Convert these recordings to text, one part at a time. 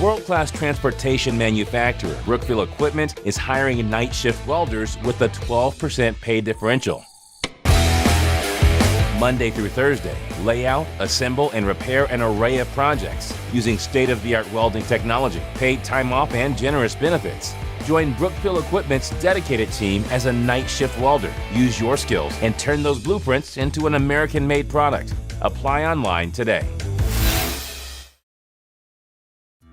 World-class transportation manufacturer Brookville Equipment is hiring night shift welders with a 12% pay differential. Monday through Thursday, lay out, assemble, and repair an array of projects using state-of-the-art welding technology, paid time off, and generous benefits. Join Brookville Equipment's dedicated team as a night shift welder. Use your skills and turn those blueprints into an American-made product. Apply online today.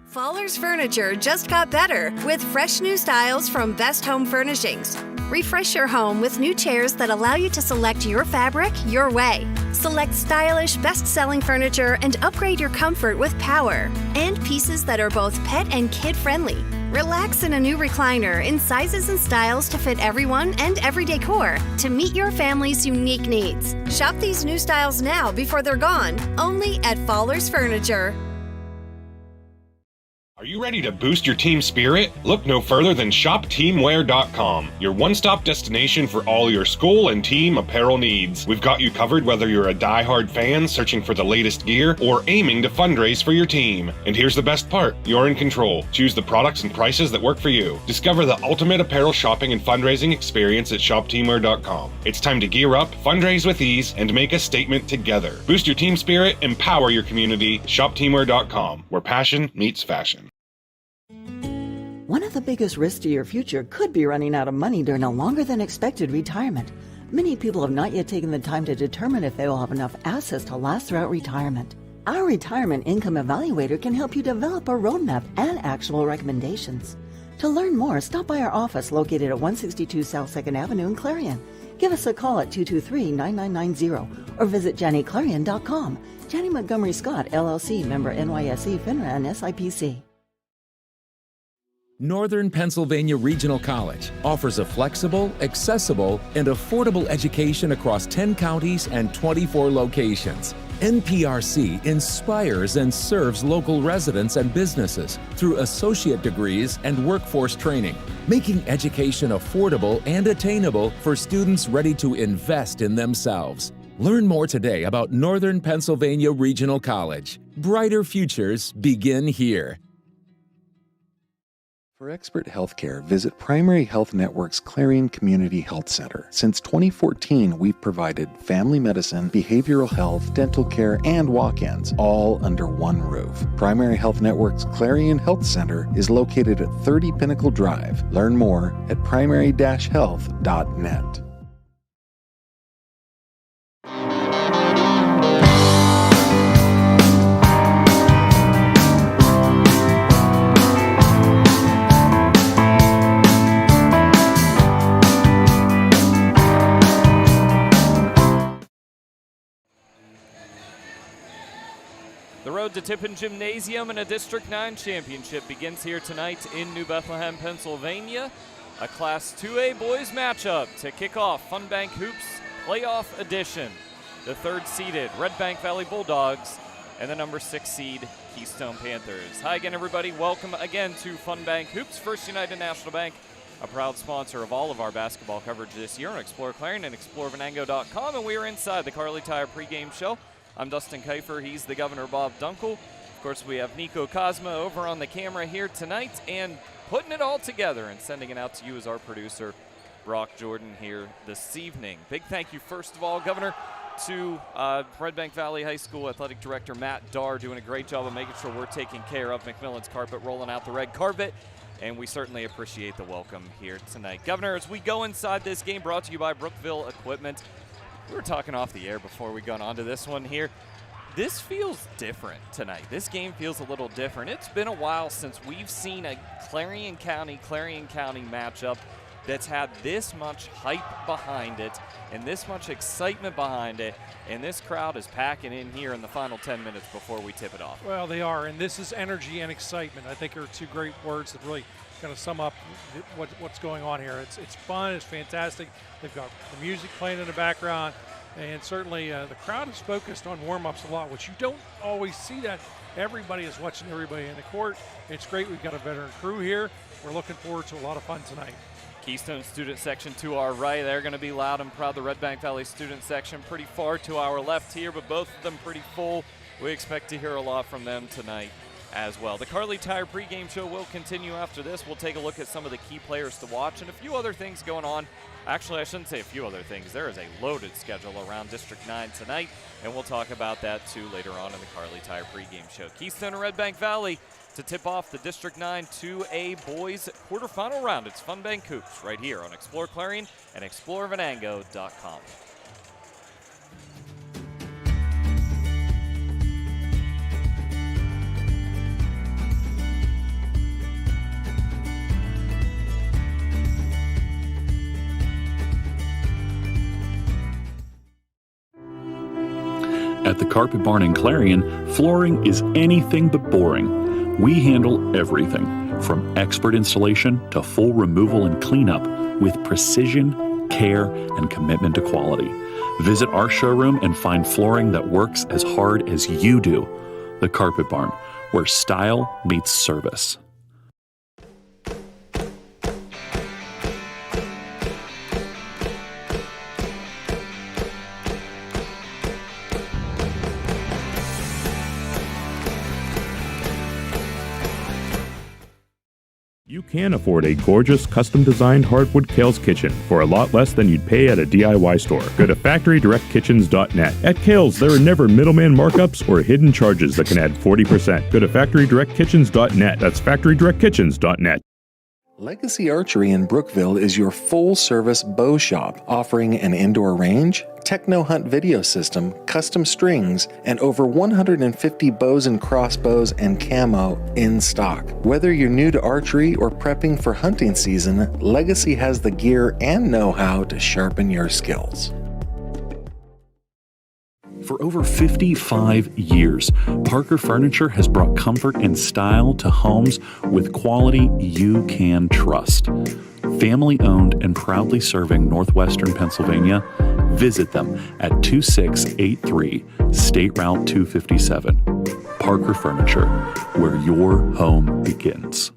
Fowler's Furniture just got better with fresh new styles from Best Home Furnishings. Refresh your home with new chairs that allow you to select your fabric your way. Select stylish, best-selling furniture and upgrade your comfort with power. And pieces that are both pet and kid-friendly. Relax in a new recliner in sizes and styles to fit everyone and every decor to meet your family's unique needs. Shop these new styles now before they're gone, only at Fowler's Furniture. Are you ready to boost your team spirit? Look no further than shopteamwear.com, your one-stop destination for all your school and team apparel needs. We've got you covered whether you're a die-hard fan searching for the latest gear or aiming to fundraise for your team. And here's the best part, you're in control. Choose the products and prices that work for you. Discover the ultimate apparel shopping and fundraising experience at shopteamwear.com. It's time to gear up, fundraise with ease, and make a statement together. Boost your team spirit, empower your community. Shopteamwear.com, where passion meets fashion. One of the biggest risks to your future could be running out of money during a longer than expected retirement. Many people have not yet taken the time to determine if they will have enough assets to last throughout retirement. Our Retirement Income Evaluator can help you develop a roadmap and actionable recommendations. To learn more, stop by our office located at 162 South 2nd Avenue in Clarion. Give us a call at 223-9990 or visit JannyClarion.com. Janney Montgomery Scott, LLC, member NYSE, FINRA, and SIPC. Northern Pennsylvania Regional College offers a flexible, accessible, and affordable education across 10 counties and 24 locations. NPRC inspires and serves local residents and businesses through associate degrees and workforce training, making education affordable and attainable for students ready to invest in themselves. Learn more today about Northern Pennsylvania Regional College. Brighter futures begin here. For expert healthcare, visit Primary Health Network's Clarion Community Health Center. Since 2014, we've provided family medicine, behavioral health, dental care, and walk-ins, all under one roof. Primary Health Network's Clarion Health Center is located at 30 Pinnacle Drive. Learn more at primary-health.net. The road to Tippin Gymnasium and a District 9 championship begins here tonight in New Bethlehem, Pennsylvania. A Class 2A boys matchup to kick off Funbank Hoops Playoff Edition. The third-seeded Redbank Valley Bulldogs and the number 6 seed Keystone Panthers. Hi again, everybody. Welcome again to Funbank Hoops, First United National Bank, a proud sponsor of all of our basketball coverage this year on exploreClarion and exploreClarion.com, and we are inside the Carly Tire pregame show. I'm Dustin Kifer. He's the Governor Bob Dunkle. Of course, we have Nico Cosma over on the camera here tonight, and putting it all together and sending it out to you as our producer, Brock Jordan, here this evening. Big thank you, first of all, Governor, to Redbank Valley High School Athletic Director Matt Darr, doing a great job of making sure we're taking care of McMillan's carpet, rolling out the red carpet, and we certainly appreciate the welcome here tonight. Governor, as we go inside this game, brought to you by Brookville Equipment. We were talking off the air before we got onto this one here. This feels different tonight. This game feels a little different. It's been a while since we've seen a Clarion County matchup that's had this much hype behind it and this much excitement behind it, and this crowd is packing in here in the final 10 minutes before we tip it off. Well, they are, and this is energy and excitement. I think are two great words that really kind of sum up what's going on here. It's fun, it's fantastic. They've got the music playing in the background, and certainly the crowd is focused on warm-ups a lot, which you don't always see that. Everybody is watching everybody in the court. It's great. We've got a veteran crew here. We're looking forward to a lot of fun tonight. Keystone student section to our right. They're going to be loud and proud. The Redbank Valley student section pretty far to our left here, but both of them pretty full. We expect to hear a lot from them tonight. as well. The Carly Tire pregame show will continue after this. We'll take a look at some of the key players to watch and a few other things going on. Actually, I shouldn't say a few other things. There is a loaded schedule around District 9 tonight, and we'll talk about that too later on in the Carly Tire pregame show. Keystone and Redbank Valley to tip off the District 9 2A boys quarterfinal round. It's Funbank Hoops right here on ExploreClarion and exploreClarion.com. At the Carpet Barn in Clarion, flooring is anything but boring. We handle everything, from expert installation to full removal and cleanup, with precision, care, and commitment to quality. Visit our showroom and find flooring that works as hard as you do. The Carpet Barn, where style meets service. You can afford a gorgeous, custom-designed hardwood Kale's Kitchen for a lot less than you'd pay at a DIY store. Go to FactoryDirectKitchens.net. At Kale's, there are never middleman markups or hidden charges that can add 40%. Go to FactoryDirectKitchens.net. That's FactoryDirectKitchens.net. Legacy Archery in Brookville is your full-service bow shop, offering an indoor range, techno hunt video system, custom strings, and over 150 bows and crossbows and camo in stock. Whether you're new to archery or prepping for hunting season, Legacy has the gear and know-how to sharpen your skills. For over 55 years, Parker Furniture has brought comfort and style to homes with quality you can trust. Family owned and proudly serving Northwestern Pennsylvania, visit them at 2683 State Route 257. Parker Furniture, where your home begins.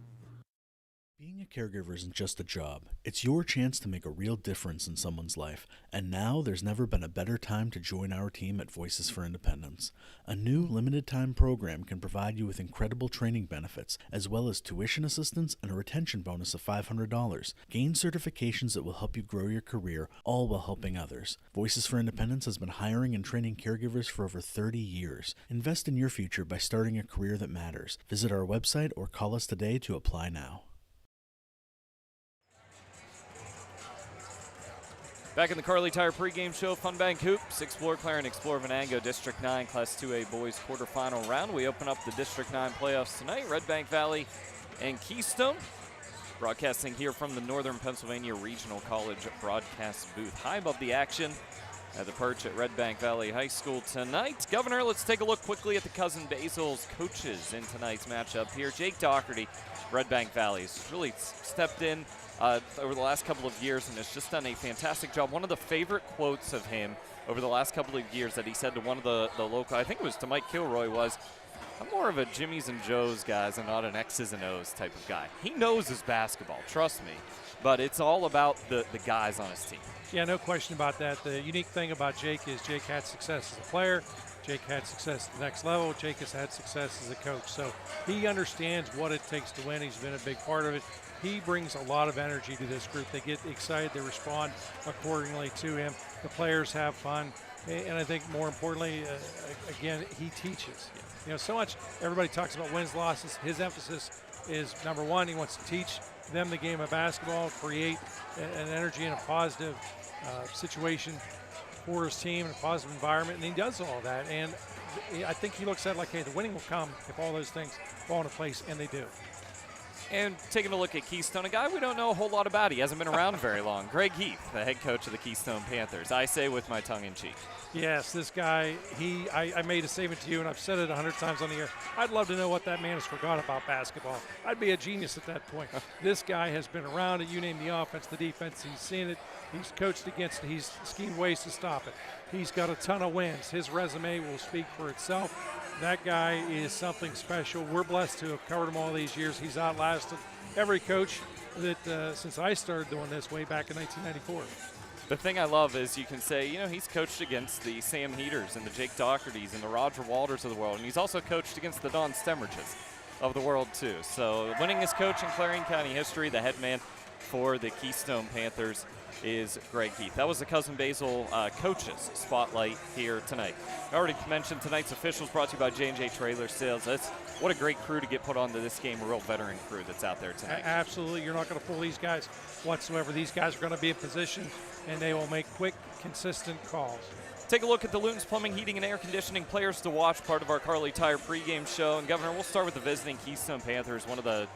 Caregiver isn't just a job. It's your chance to make a real difference in someone's life. And now there's never been a better time to join our team at Voices for Independence. A new limited-time program can provide you with incredible training benefits, as well as tuition assistance and a retention bonus of $500. Gain certifications that will help you grow your career, all while helping others. Voices for Independence has been hiring and training caregivers for over 30 years. Invest in your future by starting a career that matters. Visit our website or call us today to apply now. Back in the Carly Tire pregame show, Funbank Hoops, Explore Clarion, Explore Venango, District 9 Class 2A boys quarterfinal round. We open up the District 9 playoffs tonight. Redbank Valley and Keystone broadcasting here from the Northern Pennsylvania Regional College broadcast booth. High above the action at the perch at Redbank Valley High School tonight. Governor, let's take a look quickly at the Cousin Basil's coaches in tonight's matchup here. Jake Doherty, Redbank Valley, has really stepped in over the last couple of years and has just done a fantastic job. One of the favorite quotes of him over the last couple of years that he said to one of the local, I think it was to Mike Kilroy, was, I'm more of a Jimmy's and Joe's guys and not an X's and O's type of guy. He knows his basketball, trust me, but it's all about the guys on his team. Yeah, no question about that. The unique thing about Jake is Jake had success as a player. Jake had success at the next level. Jake has had success as a coach. So he understands what it takes to win. He's been a big part of it. He brings a lot of energy to this group. They get excited. They respond accordingly to him. The players have fun. And I think more importantly, again, he teaches. You know, so much everybody talks about wins, losses. His emphasis is, number one, he wants to teach them the game of basketball, create an energy and a positive situation for his team, and a positive environment, and he does all that. And I think he looks at it like, hey, the winning will come if all those things fall into place, and they do. And taking a look at Keystone, a guy we don't know a whole lot about. He hasn't been around very long. Greg Heath, the head coach of the Keystone Panthers. I say with my tongue in cheek. Yes, this guy, I made a statement to you, and I've said it 100 times on the air. I'd love to know what that man has forgot about basketball. I'd be a genius at that point. This guy has been around it. You name the offense, the defense. He's seen it. He's coached against it. He's schemed ways to stop it. He's got a ton of wins. His resume will speak for itself. That guy is something special. We're blessed to have covered him all these years. He's outlasted every coach that since I started doing this way back in 1994. The thing I love is you can say, you know, he's coached against the Sam Heaters and the Jake Dohertys and the Roger Walters of the world, and he's also coached against the Don Stemmerches. of the world, too. So winningest coach in Clarion County history, the head man for the Keystone Panthers is Greg Heath. That was the Cousin Basil coaches spotlight here tonight. I already mentioned tonight's officials brought to you by J&J Trailer Sales. What a great crew to get put onto this game, a real veteran crew that's out there tonight. Absolutely. You're not going to fool these guys whatsoever. These guys are going to be in position, and they will make quick, consistent calls. Take a look at the Luton's Plumbing, Heating, and Air Conditioning players to watch, part of our Carly Tire pregame show. And, Governor, we'll start with the visiting Keystone Panthers, one of the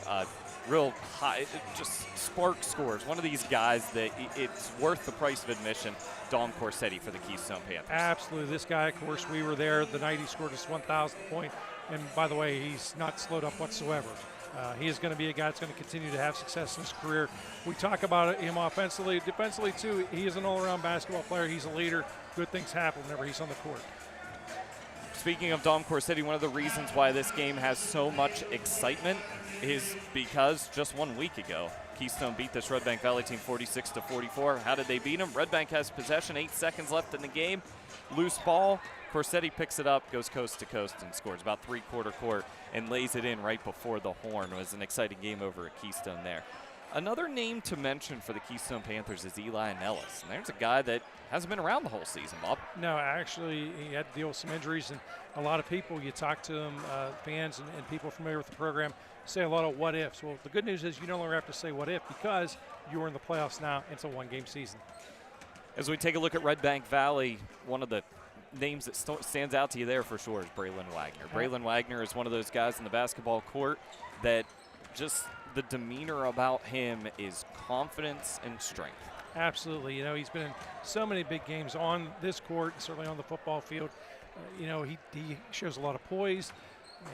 real high, just spark scores. One of these guys that it's worth the price of admission, Dom Corsetti for the Keystone Panthers. Absolutely. This guy, of course, we were there the night he scored his 1,000th point. And, by the way, he's not slowed up whatsoever. He is going to be a guy that's going to continue to have success in his career. We talk about him offensively. Defensively, too, he is an all-around basketball player. He's a leader. Good things happen whenever he's on the court. Speaking of Dom Corsetti, one of the reasons why this game has so much excitement is because just 1 week ago, Keystone beat this Redbank Valley team 46-44. How did they beat them? Redbank has possession, 8 seconds left in the game. Loose ball. Corsetti picks it up, goes coast to coast, and scores about three-quarter court and lays it in right before the horn. It was an exciting game over at Keystone there. Another name to mention for the Keystone Panthers is Eli Nellis. And there's a guy that hasn't been around the whole season, Bob. No, actually, he had to deal with some injuries, and a lot of people, you talk to them, fans and people familiar with the program, say a lot of what ifs. Well, the good news is you no longer have to say what if because you are in the playoffs now. It's a one-game season. As we take a look at Redbank Valley, one of the names that stands out to you there for sure is Braylon Wagner. Braylon Wagner is one of those guys in the basketball court that just the demeanor about him is confidence and strength. Absolutely. You know, he's been in so many big games on this court, certainly on the football field. You know, he shows a lot of poise.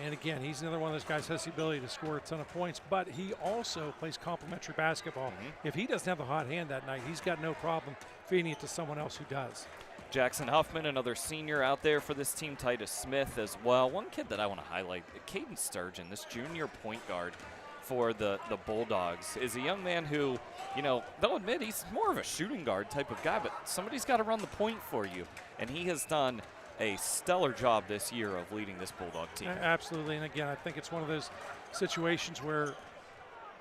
And again, he's another one of those guys who has the ability to score a ton of points, but he also plays complementary basketball. If he doesn't have the hot hand that night, he's got no problem feeding it to someone else who does. Jackson Huffman, another senior out there for this team. Titus Smith as well. One kid that I want to highlight, Caden Sturgeon, this junior point guard for the Bulldogs, is a young man who, you know, they'll admit he's more of a shooting guard type of guy, but somebody's got to run the point for you. And he has done a stellar job this year of leading this Bulldog team. Absolutely. And again, I think it's one of those situations where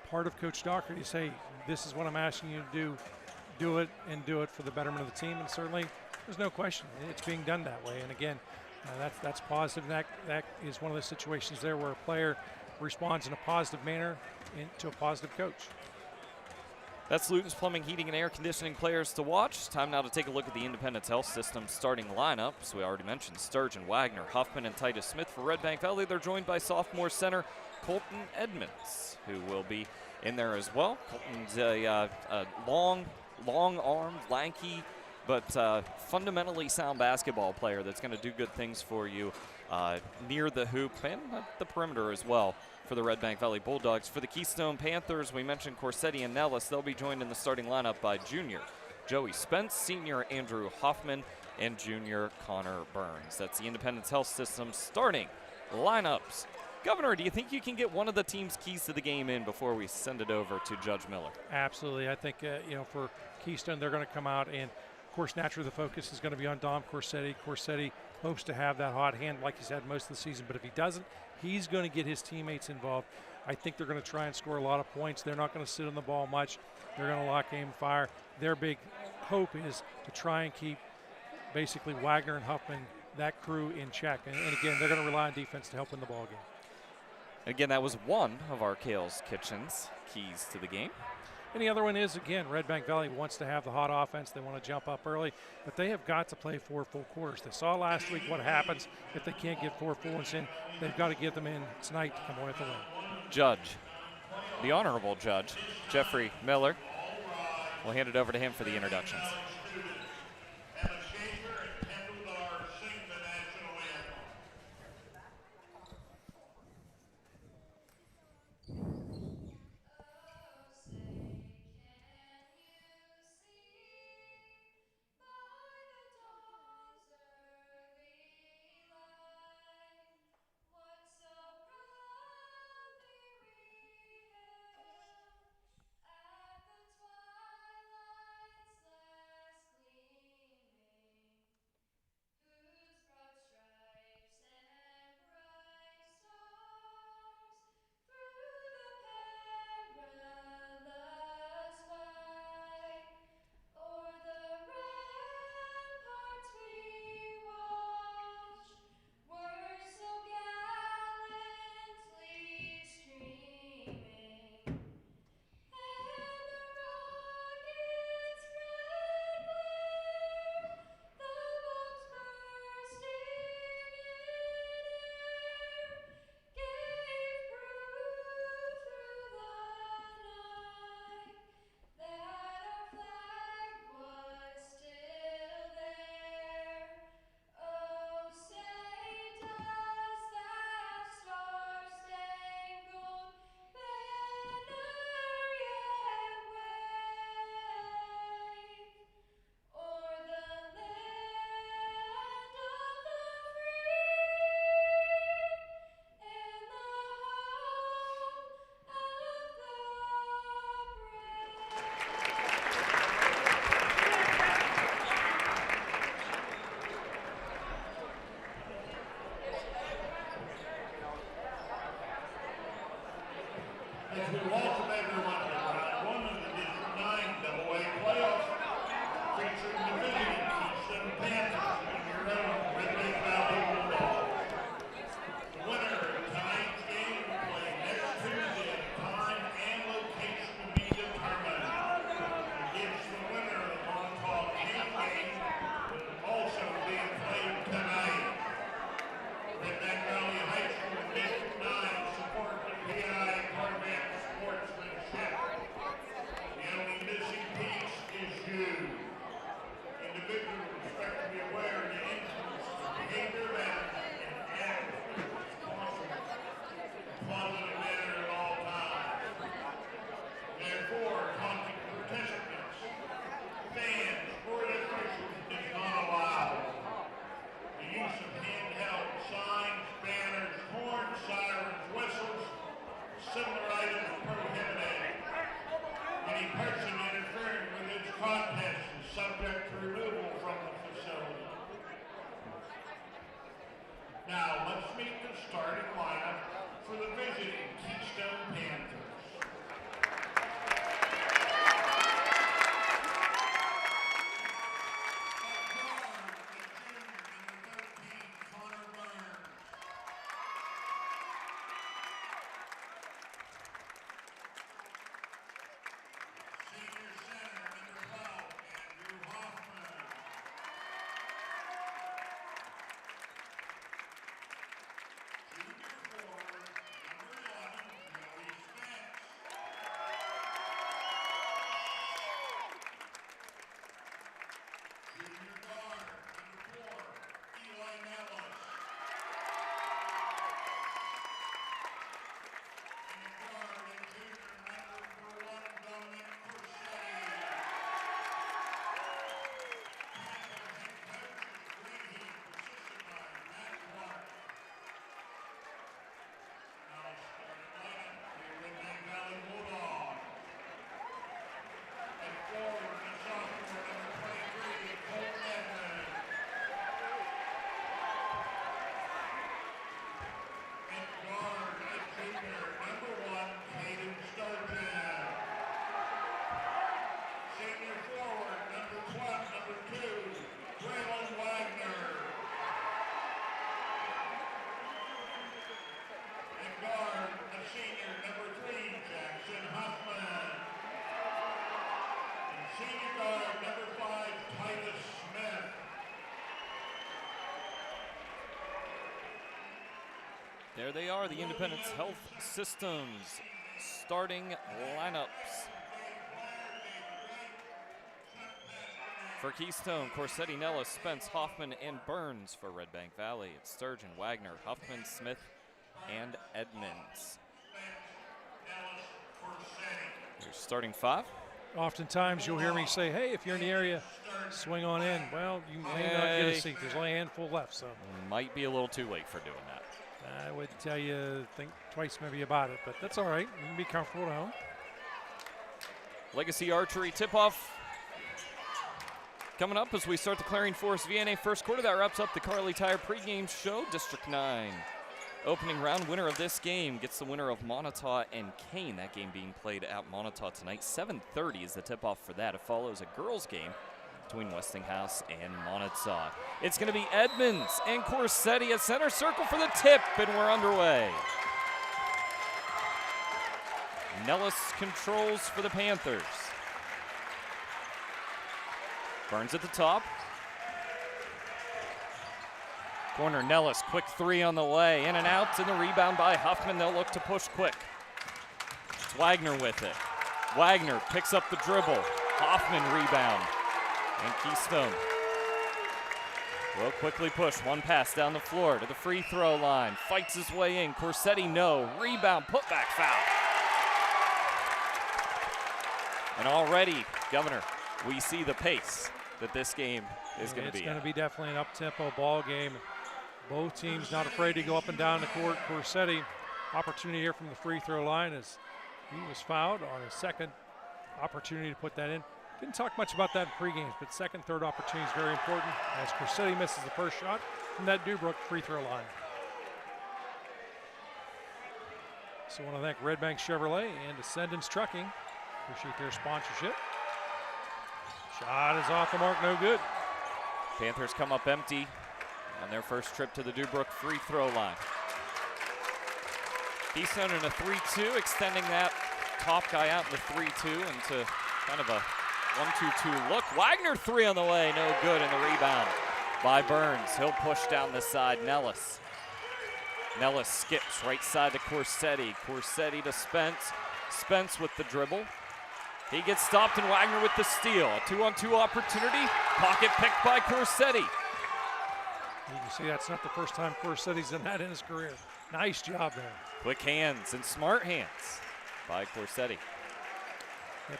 part of Coach Doherty is, hey, this is what I'm asking you to do it and do it for the betterment of the team. And certainly there's no question it's being done that way. And again, that's positive. And that is one of those situations there where a player responds in a positive manner to a positive coach. That's Luton's Plumbing, Heating, and Air Conditioning players to watch. Time now to take a look at the Independence Health System starting lineup. So we already mentioned Sturgeon, Wagner, Huffman, and Titus Smith for Redbank Valley. They're joined by sophomore center Colton Edmonds, who will be in there as well. Colton's a long-armed, lanky, but fundamentally sound basketball player that's going to do good things for you near the hoop and at the perimeter as well for the Redbank Valley Bulldogs. For the Keystone Panthers, we mentioned Corsetti and Nellis. They'll be joined in the starting lineup by junior Joey Spence, senior Andrew Hoffman, and junior Connor Burns. That's the Independence Health System starting lineups. Governor, do you think you can get one of the team's keys to the game in before we send it over to Judge Miller? Absolutely. I think, for Keystone, they're going to come out and, of course, naturally the focus is going to be on Dom Corsetti. Corsetti hopes to have that hot hand like he's had most of the season, but if he doesn't, he's going to get his teammates involved. I think they're going to try and score a lot of points. They're not going to sit on the ball much. They're going to lock, aim, fire. Their big hope is to try and keep basically Wagner and Huffman, that crew, in check. And again, they're going to rely on defense to help win the ball game. Again, that was one of our Kale's Kitchen's keys to the game. And the other one is, again, Redbank Valley wants to have the hot offense. They want to jump up early, but they have got to play 4 full quarters. They saw last week what happens if they can't get 4 full ones in. They've got to get them in tonight to come away with a win. Judge, the honorable judge, Jeffrey Miller. We'll hand it over to him for the introductions. featuring the visiting Keystone Panthers and your own Redbank Valley Bulldogs. The winner of tonight's game will play next Tuesday at a time and location to be determined. Against the winner of the Montauk King game will also be played tonight. Redbank Valley High School District 9 support the PI Corvette sportsmanship. The only missing piece is you. Individuals expect to be aware of the influence of behavior and act positive manner at all times. Therefore, contact participants, fans, or officials is not allowed. The use of handheld signs, banners, horns, sirens, whistles, similar items prohibited. Any person interfering with its contents is subject to removal from the facility. Now, let's meet the starting lineup for the visiting Keystone Panthers. There they are, the Independence Health Systems starting lineups. For Keystone, Corsetti, Nellis, Spence, Hoffman, and Burns. For Redbank Valley, it's Sturgeon, Wagner, Huffman, Smith, and Edmonds. Your starting five. Oftentimes you'll hear me say, hey, if you're in the area, swing on in. Well, you may not get a seat. There's only a handful left, so. Might be a little too late for doing that. I would tell you, think twice maybe about it, but that's all right. You can be comfortable at home. Legacy Archery tip-off coming up as we start the Clarion Forest VNA first quarter. That wraps up the Carly Tire pregame show. District 9 opening round winner of this game gets the winner of Montauk and Kane. That game being played at Montauk tonight. 7:30 is the tip-off for that. It follows a girls' game between Westinghouse and Montauk. It's going to be Edmonds and Corsetti at center circle for the tip, and we're underway. Nellis controls for the Panthers. Burns at the top. Corner, Nellis, quick three on the way. In and out, and the rebound by Huffman. They'll look to push quick. It's Wagner with it. Wagner picks up the dribble. Hoffman rebound. And Keystone will quickly push. One pass down the floor to the free throw line. Fights his way in. Corsetti, no. Rebound, putback foul. And already, Governor, we see the pace that this game is going to be. It's going to be definitely an up-tempo ball game. Both teams not afraid to go up and down the court. Corsetti, opportunity here from the free throw line as he was fouled on his second opportunity to put that in. Didn't talk much about that in pregame, but second, third opportunity is very important as Corsetti misses the first shot from that Dubrook free throw line. So I want to thank Redbank Chevrolet and Ascendance Trucking. Appreciate their sponsorship. Shot is off the mark, no good. Panthers come up empty on their first trip to the Dubrook free throw line. Keystone in a 3-2, extending that top guy out in the 3-2 into kind of a 1-2-2 look. Wagner 3 on the way, no good, and the rebound by Burns. He'll push down the side, Nellis. Nellis skips right side to Corsetti. Corsetti to Spence. Spence with the dribble. He gets stopped, and Wagner with the steal. A 2-on-2 opportunity. Pocket picked by Corsetti. You can see that's not the first time Corsetti's done that in his career. Nice job there. Quick hands and smart hands by Corsetti.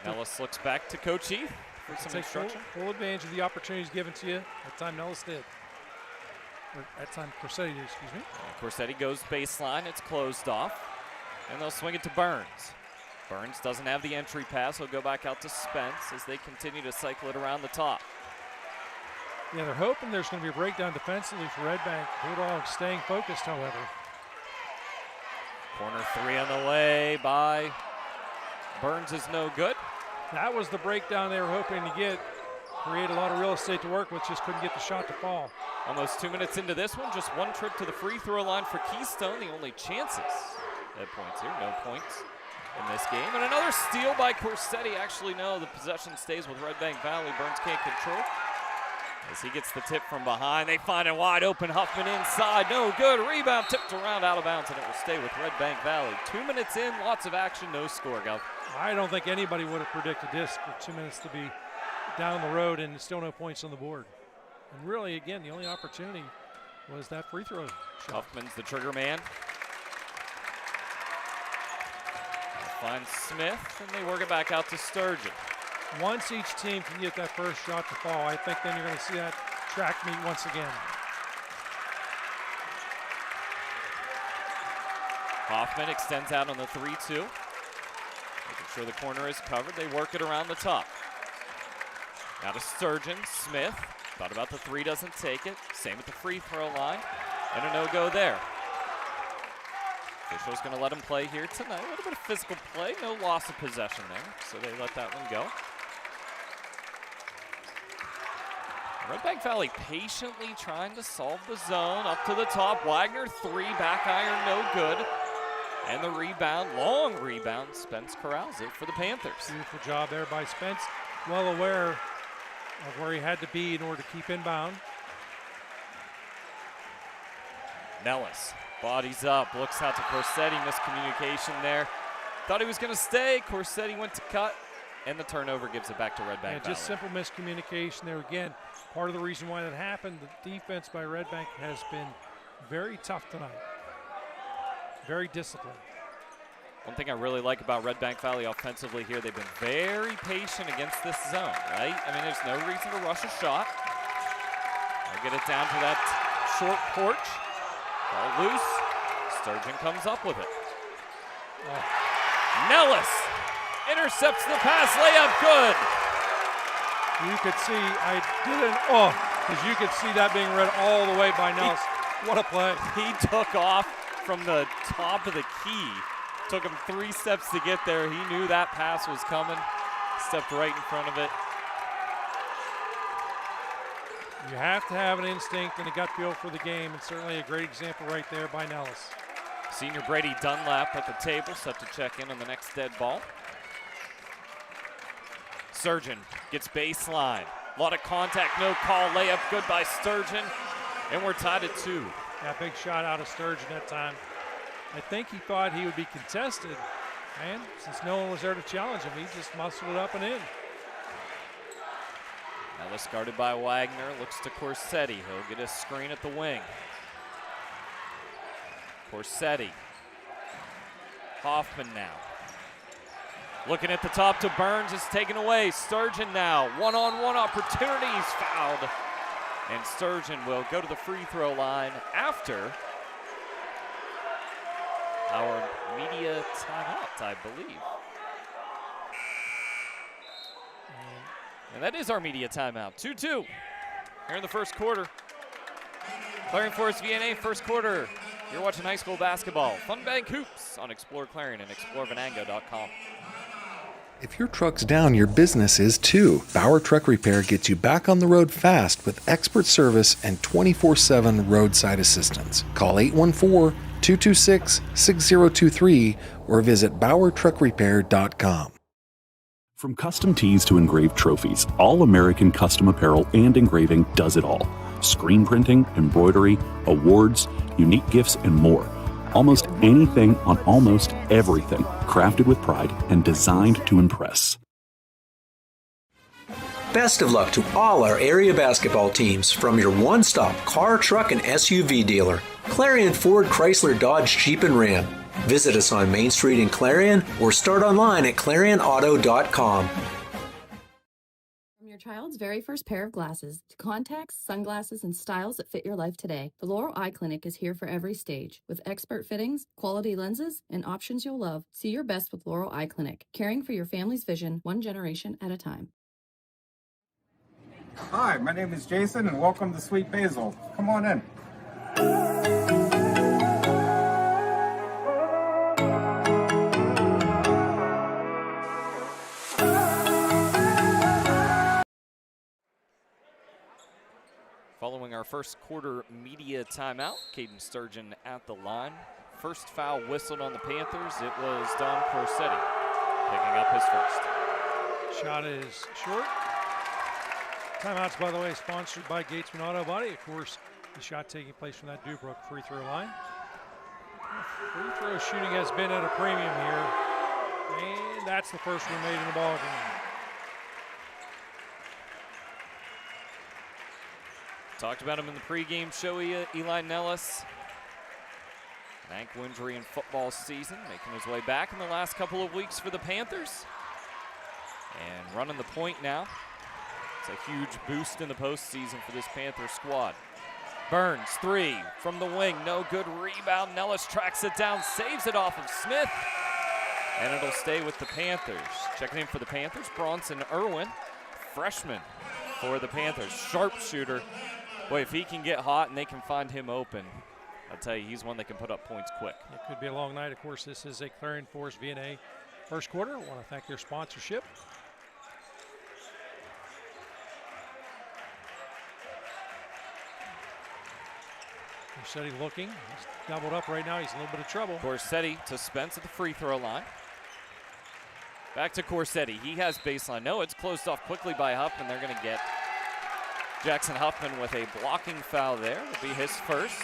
Nellis looks back to Coach E for some instruction. Full advantage of the opportunities given to you. That time Nellis did. Or that time Corsetti did, excuse me. Corsetti goes baseline. It's closed off. And they'll swing it to Burns. Burns doesn't have the entry pass. He'll go back out to Spence as they continue to cycle it around the top. Yeah, they're hoping there's going to be a breakdown defensively for Redbank. Bulldogs staying focused, however. Corner 3 on the way by Burns is no good. That was the breakdown they were hoping to get. Create a lot of real estate to work with, just couldn't get the shot to fall. Almost 2 minutes into this one, just one trip to the free throw line for Keystone. The only chances at points here, no points in this game. And another steal by Corsetti. Actually, no, the possession stays with Redbank Valley. Burns can't control. As he gets the tip from behind, they find a wide open Huffman inside. No good. Rebound tipped around out of bounds, and it will stay with Redbank Valley. 2 minutes in, lots of action, no score, Gal. I don't think anybody would have predicted this for 2 minutes to be down the road and still no points on the board. And really, again, the only opportunity was that free throw shot. Huffman's the trigger man. Finds Smith, and they work it back out to Sturgeon. Once each team can get that first shot to fall, I think then you're going to see that track meet once again. Hoffman extends out on the 3-2. Making sure the corner is covered. They work it around the top. Now to Sturgeon. Smith thought about the 3, doesn't take it. Same at the free throw line. And a no-go there. Official's going to let him play here tonight. A little bit of physical play. No loss of possession there. So they let that one go. Redbank Valley patiently trying to solve the zone. Up to the top. Wagner 3. Back iron no good. And the rebound, long rebound, Spence corrals it for the Panthers. Beautiful job there by Spence. Well aware of where he had to be in order to keep inbound. Nellis bodies up, looks out to Corsetti, miscommunication there. Thought he was going to stay. Corsetti went to cut, and the turnover gives it back to Redbank Valley. Just simple miscommunication there. Again, part of the reason why that happened, the defense by Redbank has been very tough tonight. Very disciplined. One thing I really like about Redbank Valley offensively here, they've been very patient against this zone, right? I mean, there's no reason to rush a shot. They'll get it down to that short porch. Ball loose. Sturgeon comes up with it. Oh. Nellis intercepts the pass, layup good. You could see, because you could see that being read all the way by Nellis. What a play. He took off from the top of the key. Took him 3 steps to get there. He knew that pass was coming. Stepped right in front of it. You have to have an instinct and a gut feel for the game, and certainly a great example right there by Nellis. Senior Brady Dunlap at the table, set to check in on the next dead ball. Sturgeon gets baseline. A lot of contact, no call. Layup good by Sturgeon, and we're tied at 2. Yeah, big shot out of Sturgeon that time. I think he thought he would be contested, and since no one was there to challenge him, he just muscled it up and in. Nellis guarded by Wagner, looks to Corsetti. He'll get a screen at the wing. Corsetti. Hoffman now. Looking at the top to Burns, is taken away. Sturgeon now, one-on-one opportunity, he's fouled. And Sturgeon will go to the free throw line after our media timeout, I believe. And that is our media timeout. 2-2 here in the first quarter. Clarion Forest VNA first quarter. You're watching high school basketball. Funbank Hoops on Explore Clarion and exploreClarion.com. If your truck's down, your business is too. Bauer Truck Repair gets you back on the road fast with expert service and 24/7 roadside assistance. Call 814-226-6023 or visit BauerTruckRepair.com. From custom tees to engraved trophies, All American Custom Apparel and Engraving does it all. Screen printing, embroidery, awards, unique gifts, and more. Almost anything on almost everything, crafted with pride and designed to impress. Best of luck to all our area basketball teams from your one-stop car, truck, and SUV dealer, Clarion Ford, Chrysler, Dodge, Jeep, and Ram. Visit us on Main Street in Clarion or start online at clarionauto.com. From your child's very first pair of glasses to contacts, sunglasses, and styles that fit your life today, the Laurel Eye Clinic is here for every stage. With expert fittings, quality lenses, and options you'll love, see your best with Laurel Eye Clinic, caring for your family's vision one generation at a time. Hi, my name is Jason, and welcome to Sweet Basil. Come on in. Following our first quarter media timeout, Caden Sturgeon at the line. First foul whistled on the Panthers. It was Don Corsetti picking up his first. Shot is short. Timeouts, by the way, sponsored by Gatesman Auto Body. Of course, the shot taking place from that Dubrook free throw line. Free throw shooting has been at a premium here. And that's the first one made in the ball game. Talked about him in the pregame show, Eli Nellis. An ankle injury in football season, making his way back in the last couple of weeks for the Panthers. And running the point now. It's a huge boost in the postseason for this Panther squad. Burns, three from the wing, no good rebound. Nellis tracks it down, saves it off of Smith. And it'll stay with the Panthers. Checking in for the Panthers, Bronson Irwin, freshman for the Panthers. Sharpshooter. Boy, if he can get hot and they can find him open, I'll tell you, he's one that can put up points quick. It could be a long night. Of course, this is a Clarion Forest VNA first quarter. I want to thank their sponsorship. Corsetti looking. He's doubled up right now. He's in a little bit of trouble. Corsetti to Spence at the free throw line. Back to Corsetti. He has baseline. No, it's closed off quickly by Huffman. They're going to get Jackson Huffman with a blocking foul there. Will be his first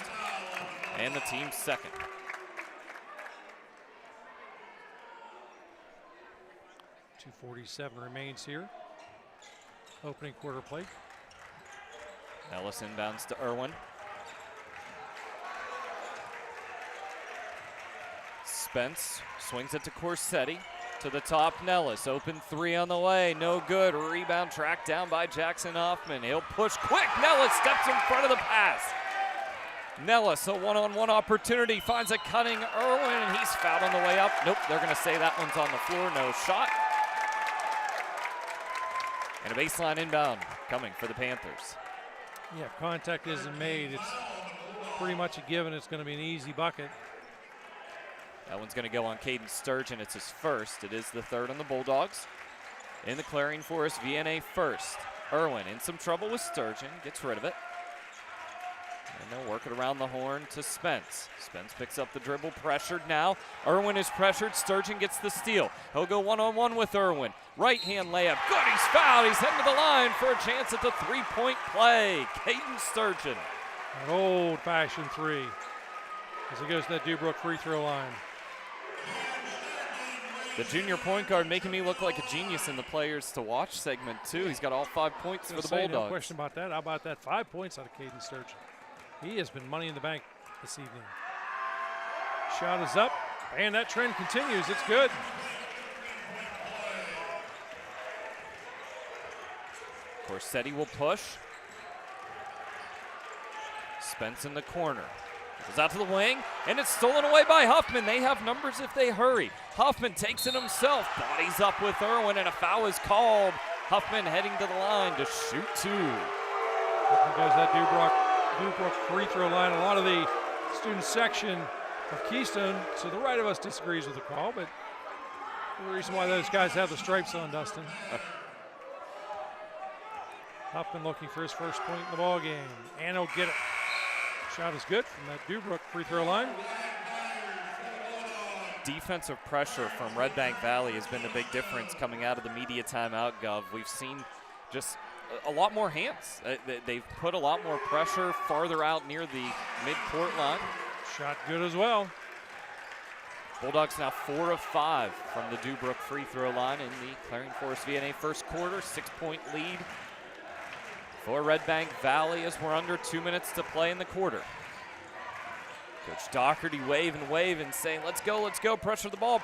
and the team's second. .247 remains here. Opening quarter play. Ellis inbounds to Irwin. Spence swings it to Corsetti. To the top, Nellis. Open three on the way. No good. Rebound tracked down by Jackson Huffman. He'll push quick. Nellis steps in front of the pass. Nellis, a one-on-one opportunity. Finds a cutting Irwin, and he's fouled on the way up. Nope, they're going to say that one's on the floor. No shot. And a baseline inbound coming for the Panthers. Yeah, if contact isn't made, it's pretty much a given. It's going to be an easy bucket. That one's going to go on Caden Sturgeon. It's his first. It is the third on the Bulldogs. In the Clarion Forest VNA first. Irwin in some trouble with Sturgeon. Gets rid of it. And they'll work it around the horn to Spence. Spence picks up the dribble. Pressured now. Irwin is pressured. Sturgeon gets the steal. He'll go one-on-one with Irwin. Right-hand layup. Good. He's fouled. He's heading to the line for a chance at the three-point play. Caden Sturgeon. An old-fashioned three as he goes to that Dubrook free throw line. The junior point guard making me look like a genius in the players to watch segment too. He's got all 5 points for the Bulldogs. No question about that. How about that? 5 points out of Caden Sturgeon. He has been money in the bank this evening. Shot is up, and that trend continues. It's good. Corsetti will push. Spence in the corner. Goes out to the wing, and it's stolen away by Huffman. They have numbers if they hurry. Huffman takes it himself. Bodies up with Irwin, and a foul is called. Huffman heading to the line to shoot two. Huffman goes that Dubrook free throw line. A lot of the student section of Keystone, to the right of us, disagrees with the call, but The reason why those guys have the stripes on, Dustin. Huffman looking for his first point in the ball game, and he'll get it. Shot is good from that Dubrook free throw line. Defensive pressure from Redbank Valley has been the big difference coming out of the media timeout, Gov. We've seen just a lot more hands. They've put a lot more pressure farther out near the mid-court line. Shot good as well. Bulldogs now 4 of 5 from the Dubrook free throw line in the Clarion Forest VNA first quarter. 6-point lead for Redbank Valley as we're under 2 minutes to play in the quarter. Coach Doherty waving, saying, let's go, pressure the ball,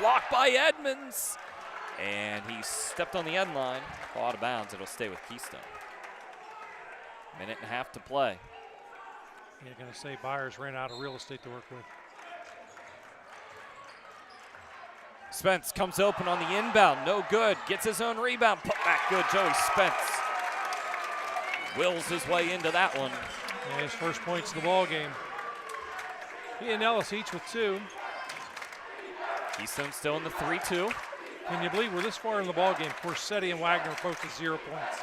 blocked by Edmonds. And he stepped on the end line, ball out of bounds. It'll stay with Keystone. Minute and a half to play. You're going to say Byers ran out of real estate to work with. Spence comes open on the inbound, no good. Gets his own rebound, put back good. Joey Spence wills his way into that one. Yeah, his first points in the ball game. He and Ellis each with 2. Keystone still in the 3-2. Can you believe we're this far in the ball game? Corsetti and Wagner both with 0 points.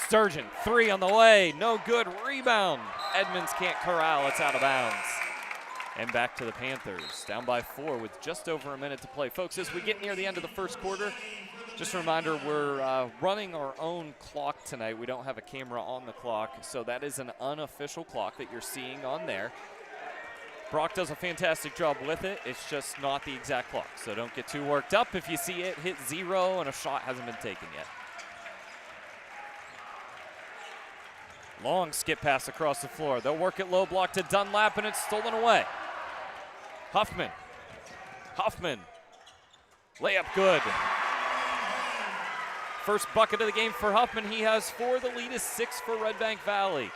Sturgeon, 3 on the way, no good. Rebound. Edmonds can't corral, it's out of bounds. And back to the Panthers, down by 4 with just over a minute to play. Folks, as we get near the end of the first quarter, just a reminder, we're running our own clock tonight. We don't have a camera on the clock, so that is an unofficial clock that you're seeing on there. Brock does a fantastic job with it. It's just not the exact clock, so don't get too worked up if you see it hit 0 and a shot hasn't been taken yet. Long skip pass across the floor. They'll work it low block to Dunlap, and it's stolen away. Huffman. Layup good. First bucket of the game for Huffman. He has 4. The lead is 6 for Redbank Valley.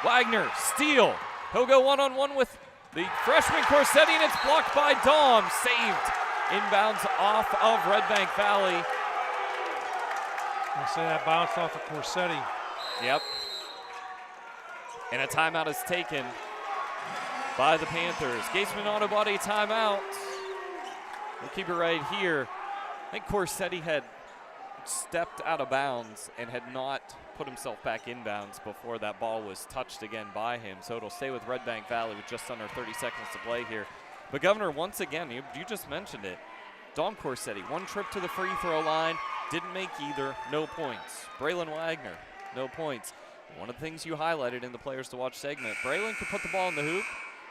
Wagner, steal. He'll go one-on-one with the freshman Corsetti, and it's blocked by Dom. Saved. Inbounds off of Redbank Valley. I say that bounced off of Corsetti. Yep. And a timeout is taken by the Panthers. Gateman auto body timeout. We'll keep it right here. I think Corsetti had stepped out of bounds and had not put himself back inbounds before that ball was touched again by him. So it'll stay with Redbank Valley with just under 30 seconds to play here. But Governor, once again, you just mentioned it. Dom Corsetti, 1 trip to the free throw line, didn't make either, no points. Braylon Wagner, no points. One of the things you highlighted in the Players to Watch segment, Braylon can put the ball in the hoop.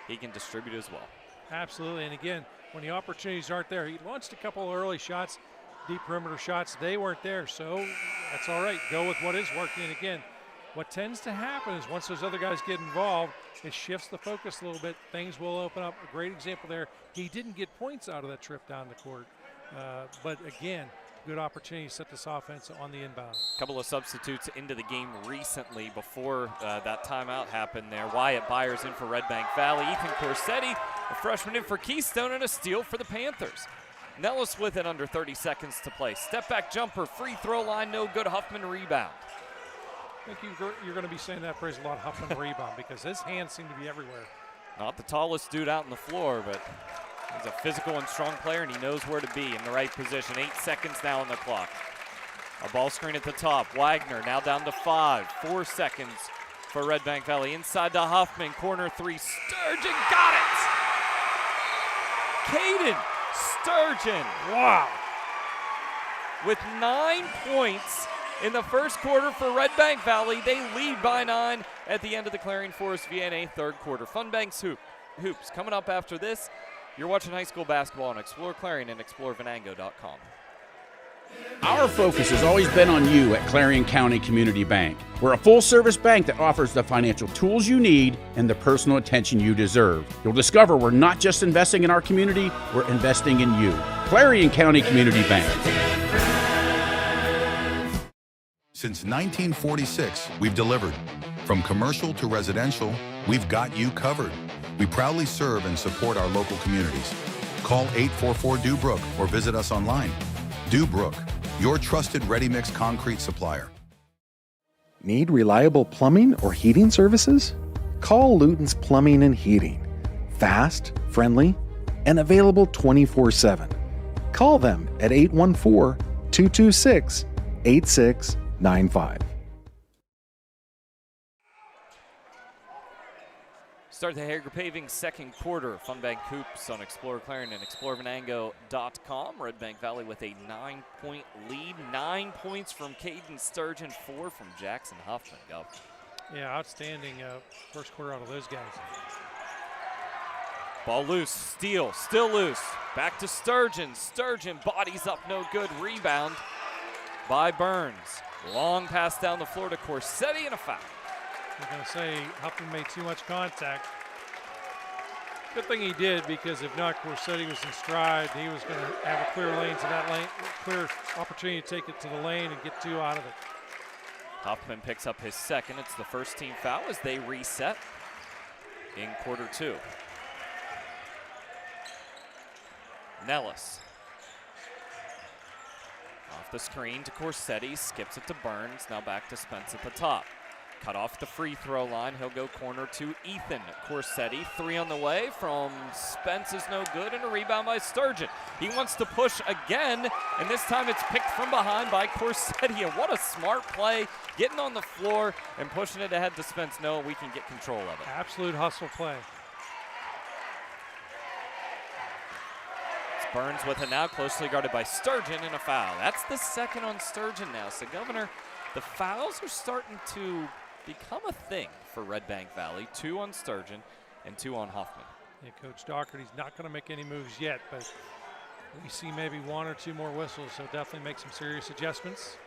He can distribute as well. Absolutely, and again, when the opportunities aren't there, he launched a couple of early shots, deep perimeter shots. They weren't there, so that's all right. Go with what is working. And again, what tends to happen is once those other guys get involved, it shifts the focus a little bit. Things will open up. A great example there. He didn't get points out of that trip down the court, but again, good opportunity to set this offense on the inbound. A couple of substitutes into the game recently before that timeout happened there. Wyatt Byers in for Redbank Valley. Ethan Corsetti, a freshman, in for Keystone, and a steal for the Panthers. Nellis with it under 30 seconds to play. Step back jumper, free throw line, no good. Huffman rebound. I think you're going to be saying that phrase a lot, Huffman rebound, because his hands seem to be everywhere. Not the tallest dude out on the floor, but he's a physical and strong player, and he knows where to be in the right position. 8 seconds now on the clock. A ball screen at the top. Wagner now down to 5. 4 seconds for Redbank Valley. Inside to Huffman. Corner 3. Sturgeon got it! Caden Sturgeon. Wow. With 9 points in the first quarter for Redbank Valley. They lead by 9 at the end of the Clarion Forest VNA third quarter. Funbank's Hoops coming up after this. You're watching high school basketball on Explore Clarion and explorevenango.com. Our focus has always been on you at Clarion County Community Bank. We're a full-service bank that offers the financial tools you need and the personal attention you deserve. You'll discover we're not just investing in our community, we're investing in you. Clarion County Community Bank. Since 1946, we've delivered. From commercial to residential, we've got you covered. We proudly serve and support our local communities. Call 844-DUBROOK or visit us online. DUBROOK, your trusted ready-mix concrete supplier. Need reliable plumbing or heating services? Call Luton's Plumbing and Heating. Fast, friendly, and available 24/7. Call them at 814-226-8695. Start the Hager Paving second quarter. Funbank Hoops on exploreClarion and exploreClarion.com. Redbank Valley with a 9-point lead. 9 points from Caden Sturgeon, 4 from Jackson Huffman. Go. Yeah, outstanding first quarter out of those guys. Ball loose, steal, still loose. Back to Sturgeon. Sturgeon bodies up, no good. Rebound by Burns. Long pass down the floor to Corsetti and a foul. I'm going to say Huffman made too much contact. Good thing he did, because if not, Corsetti was in stride. He was going to have a clear lane to that lane, clear opportunity to take it to the lane and get 2 out of it. Huffman picks up his second. It's the first team foul as they reset in quarter 2. Nellis. Off the screen to Corsetti, skips it to Burns, now back to Spence at the top. Cut off the free throw line, he'll go corner to Ethan Corsetti. 3 on the way from Spence is no good, and a rebound by Sturgeon. He wants to push again, and this time it's picked from behind by Corsetti. And what a smart play, getting on the floor and pushing it ahead to Spence. No, we can get control of it. Absolute hustle play. It's Burns with it now, closely guarded by Sturgeon, and a foul. That's the second on Sturgeon now. So, Governor, the fouls are starting to become a thing for Redbank Valley. 2 on Sturgeon and 2 on Huffman. Yeah, Coach Doherty's not going to make any moves yet, but we see maybe 1 or 2 more whistles, so definitely make some serious adjustments.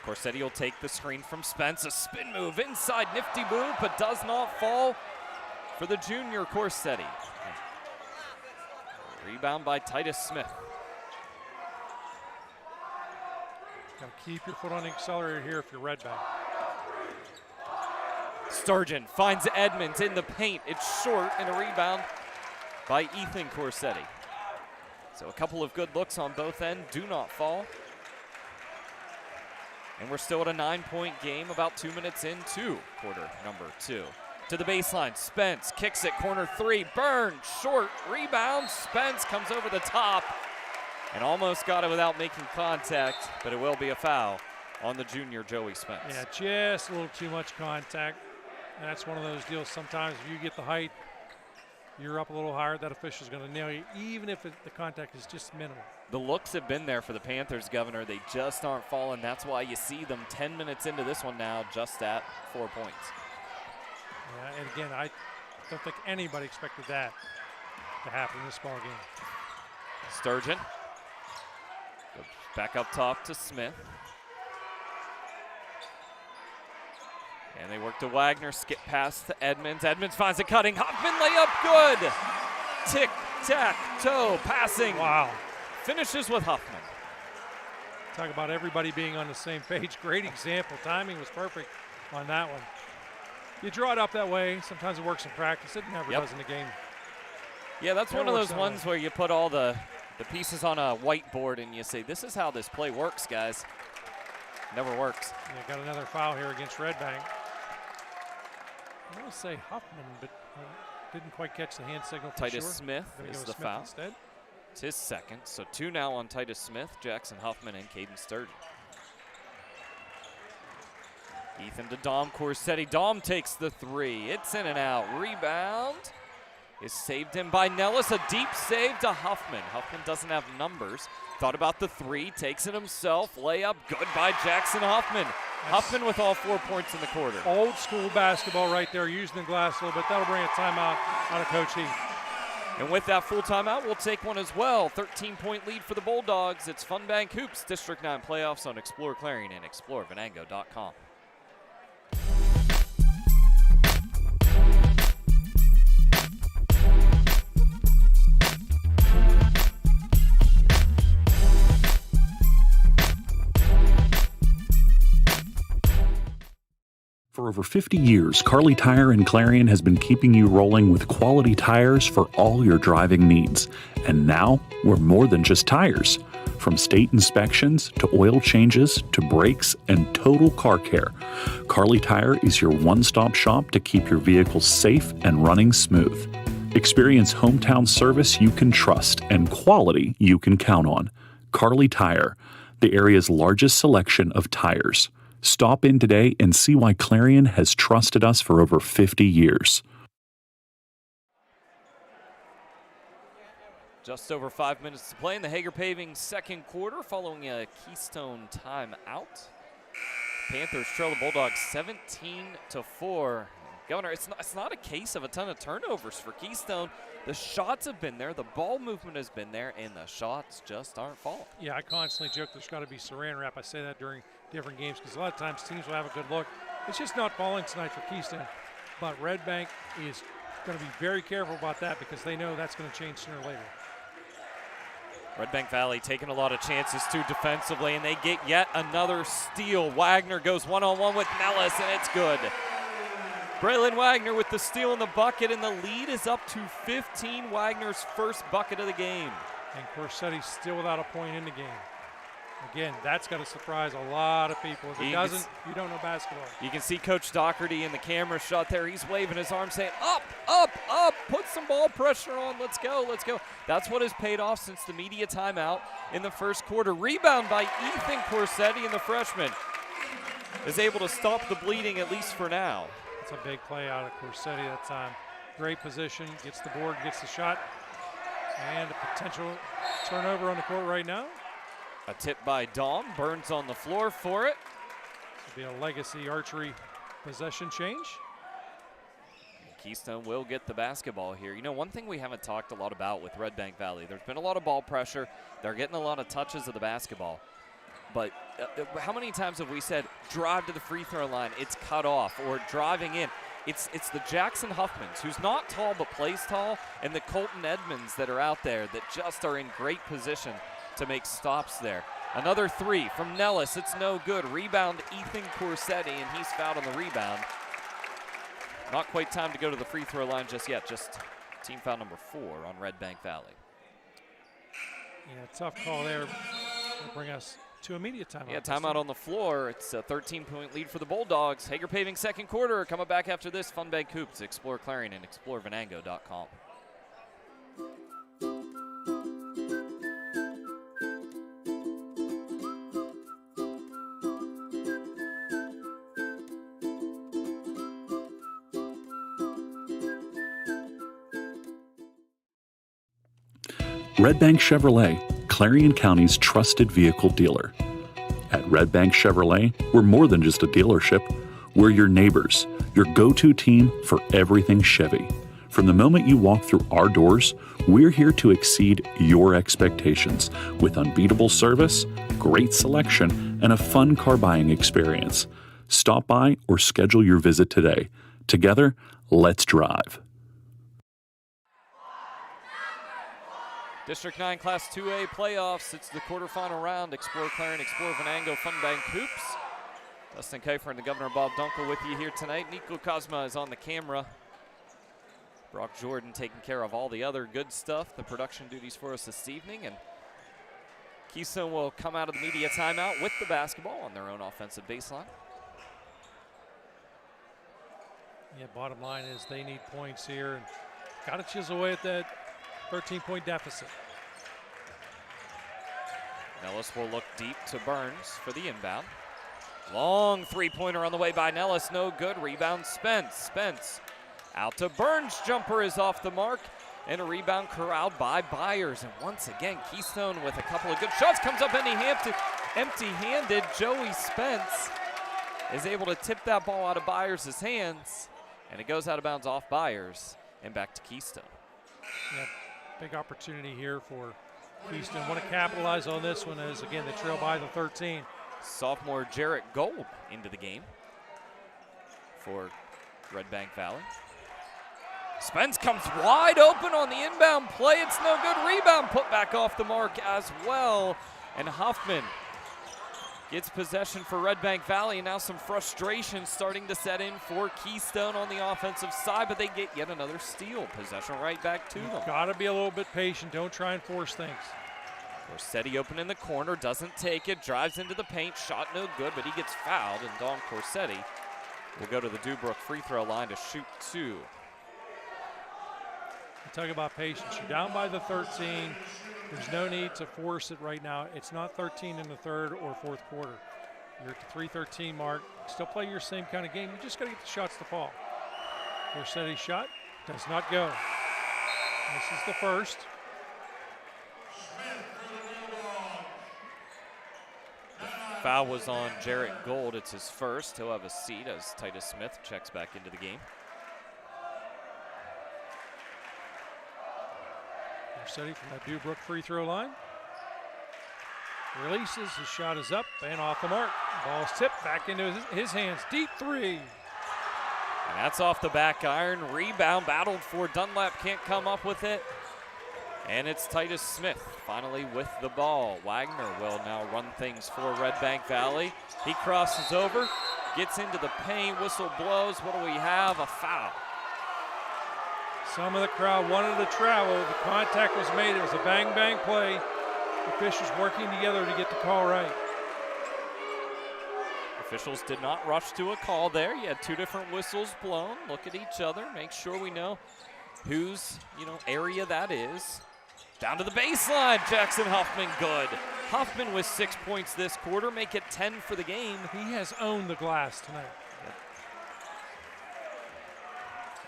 Corsetti will take the screen from Spence. A spin move inside, nifty move, but does not fall for the junior Corsetti. Rebound by Titus Smith. Got to keep your foot on the accelerator here if you're Redbank. Sturgeon finds Edmonds in the paint. It's short, and a rebound by Ethan Corsetti. So a couple of good looks on both ends do not fall. And we're still at a 9-point game, about 2 minutes into quarter number 2. To the baseline, Spence kicks it, corner 3, Burns, short, rebound, Spence comes over the top and almost got it without making contact, but it will be a foul on the junior Joey Spence. Yeah, just a little too much contact. And that's one of those deals, sometimes if you get the height, you're up a little higher, that official's going to nail you, even if the contact is just minimal. The looks have been there for the Panthers, Governor. They just aren't falling. That's why you see them 10 minutes into this one now just at 4 points. Yeah, and again, I don't think anybody expected that to happen in this ball game. Sturgeon. Back up top to Smith. And they work to Wagner, skip pass to Edmonds. Edmonds finds a cutting. Huffman layup, good. Tic-tac-toe passing. Wow. Finishes with Huffman. Talk about everybody being on the same page. Great example. Timing was perfect on that one. You draw it up that way. Sometimes it works in practice. It never does in the game. Yeah, that's one of those ones where you put all the pieces on a whiteboard and you say, this is how this play works, guys. Never works. Yeah, got another foul here against Redbank. I want to say Huffman, but didn't quite catch the hand signal for Titus sure. Smith is the foul. Instead. It's his second, so 2 now on Titus Smith, Jackson Huffman, and Caden Sturgeon. Ethan to Dom Corsetti. Dom takes the 3. It's in and out. Rebound is saved in by Nellis. A deep save to Huffman. Huffman doesn't have numbers. Thought about the 3, takes it himself. Layup, good by Jackson Huffman. Huffman with all 4 points in the quarter. Old school basketball right there, using the glass a little bit. That'll bring a timeout out of Coach Heath. And with that full timeout, we'll take one as well. 13-point lead for the Bulldogs. It's Funbank Hoops District 9 playoffs on exploreClarion and exploreClarion.com. For over 50 years, Carly Tire in Clarion has been keeping you rolling with quality tires for all your driving needs. And now, we're more than just tires. From state inspections to oil changes to brakes and total car care, Carly Tire is your one-stop shop to keep your vehicle safe and running smooth. Experience hometown service you can trust and quality you can count on. Carly Tire, the area's largest selection of tires. Stop in today and see why Clarion has trusted us for over 50 years. Just over 5 minutes to play in the Hager Paving second quarter following a Keystone timeout. Panthers trail the Bulldogs 17-4. Governor, it's not a case of a ton of turnovers for Keystone. The shots have been there, the ball movement has been there, and the shots just aren't falling. Yeah, I constantly joke there's got to be saran wrap. I say that during different games because a lot of times teams will have a good look. It's just not falling tonight for Keystone. But Redbank is going to be very careful about that because they know that's going to change sooner or later. Redbank Valley taking a lot of chances too defensively, and they get yet another steal. Wagner goes one-on-one with Nellis, and it's good. Braylon Wagner with the steal in the bucket, and the lead is up to 15. Wagner's first bucket of the game. And Corsetti's still without a point in the game. Again, that's got to surprise a lot of people. If it doesn't, you don't know basketball. You can see Coach Doherty in the camera shot there. He's waving his arm saying, up, up, up, put some ball pressure on, let's go, let's go. That's what has paid off since the media timeout in the first quarter. Rebound by Ethan Corsetti, and the freshman is able to stop the bleeding, at least for now. It's a big play out of Corsetti that time. Great position, gets the board, gets the shot, and a potential turnover on the court right now. A tip by Dom, Burns on the floor for it. This will be a legacy archery possession change. Keystone will get the basketball here. You know, one thing we haven't talked a lot about with Redbank Valley, there's been a lot of ball pressure. They're getting a lot of touches of the basketball. But how many times have we said, drive to the free throw line, it's cut off, or driving in? It's the Jackson Huffmans, who's not tall but plays tall, and the Colton Edmonds that are out there that just are in great position to make stops there. Another three from Nellis, it's no good. Rebound Ethan Corsetti, and he's fouled on the rebound. Not quite time to go to the free throw line just yet, just team foul number 4 on Redbank Valley. Yeah, tough call there. Will bring us to immediate timeout. Yeah, timeout on the floor. It's a 13-point lead for the Bulldogs. Hager Paving second quarter. Coming back after this, FunBank Hoops, Explore Clarion and explorevenango.com. Redbank Chevrolet, Clarion County's trusted vehicle dealer. At Redbank Chevrolet, we're more than just a dealership. We're your neighbors, your go-to team for everything Chevy. From the moment you walk through our doors, we're here to exceed your expectations with unbeatable service, great selection, and a fun car buying experience. Stop by or schedule your visit today. Together, let's drive. District 9 Class 2A playoffs. It's the quarterfinal round. Explore Clarion, Explore Venango, FunBank Hoops. Dustin Kifer and the Governor Bob Dunkle with you here tonight. Nico Cosma is on the camera. Brock Jordan taking care of all the other good stuff, the production duties for us this evening. And Keystone will come out of the media timeout with the basketball on their own offensive baseline. Yeah, bottom line is they need points here and got to chisel away at that 13-point deficit. Nellis will look deep to Burns for the inbound. Long three-pointer on the way by Nellis, no good. Rebound Spence. Spence out to Burns. Jumper is off the mark. And a rebound corralled by Byers. And once again, Keystone with a couple of good shots. Comes up empty-handed. Joey Spence is able to tip that ball out of Byers' hands. And it goes out of bounds off Byers and back to Keystone. Yeah, big opportunity here for Keystone. Want to capitalize on this one as, again, they trail by the 13. Sophomore Jarrett Gold into the game for Redbank Valley. Spence comes wide open on the inbound play. It's no good. Rebound put back off the mark as well. And Huffman gets possession for Redbank Valley, and now some frustration starting to set in for Keystone on the offensive side, but they get yet another steal. Possession right back to them. Got to be a little bit patient. Don't try and force things. Corsetti open in the corner, doesn't take it, drives into the paint, shot no good, but he gets fouled, and Don Corsetti will go to the Dubrook free throw line to shoot 2. You talk about patience. You're down by the 13. There's no need to force it right now. It's not 13 in the third or fourth quarter. You're at the 3:13 mark. Still play your same kind of game. You just got to get the shots to fall. Corsetti's shot does not go. This is the first. Foul was on Jarrett Gold. It's his first. He'll have a seat as Titus Smith checks back into the game. Corsetti from that Dubrook free throw line. Releases, his shot is up and off the mark. Ball is tipped back into his hands. Deep 3. And that's off the back iron. Rebound battled for. Dunlap can't come up with it. And it's Titus Smith finally with the ball. Wagner will now run things for Redbank Valley. He crosses over, gets into the paint, whistle blows. What do we have? A foul. Some of the crowd wanted to travel. The contact was made. It was a bang-bang play. Officials working together to get the call right. Officials did not rush to a call there. You had 2 different whistles blown. Look at each other. Make sure we know whose area that is. Down to the baseline. Jackson Huffman good. Huffman with 6 points this quarter. Make it 10 for the game. He has owned the glass tonight.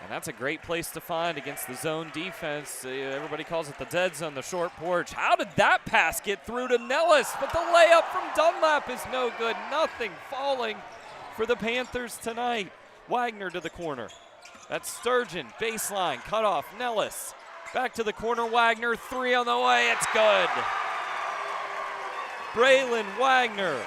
And that's a great place to find against the zone defense. Everybody calls it the dead zone, the short porch. How did that pass get through to Nellis? But the layup from Dunlap is no good. Nothing falling for the Panthers tonight. Wagner to the corner. That's Sturgeon, baseline, cut off, Nellis. Back to the corner, Wagner, 3 on the way, it's good. Braylon Wagner,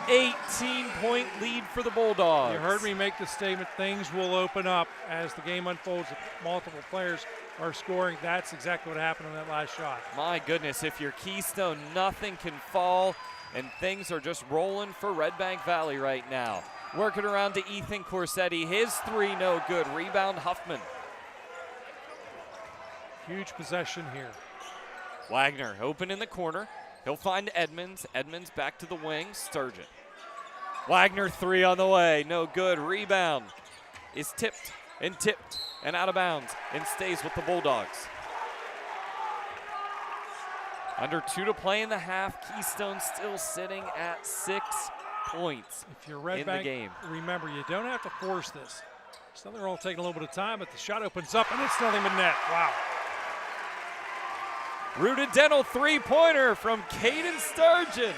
18-point lead for the Bulldogs. You heard me make the statement, things will open up as the game unfolds. If multiple players are scoring, that's exactly what happened on that last shot. My goodness, if you're Keystone, nothing can fall, and things are just rolling for Redbank Valley right now. Working around to Ethan Corsetti, his 3 no good. Rebound Huffman. Huge possession here. Wagner open in the corner. He'll find Edmonds. Edmonds back to the wing. Sturgeon. Wagner 3 on the way. No good. Rebound is tipped and out of bounds and stays with the Bulldogs. Under 2 to play in the half. Keystone still sitting at 6 points if you're Redbank, in the game. Remember, you don't have to force this. It's nothing wrong taking a little bit of time, but the shot opens up and it's nothing but net. Wow. Rooted Dental 3-pointer from Caden Sturgeon.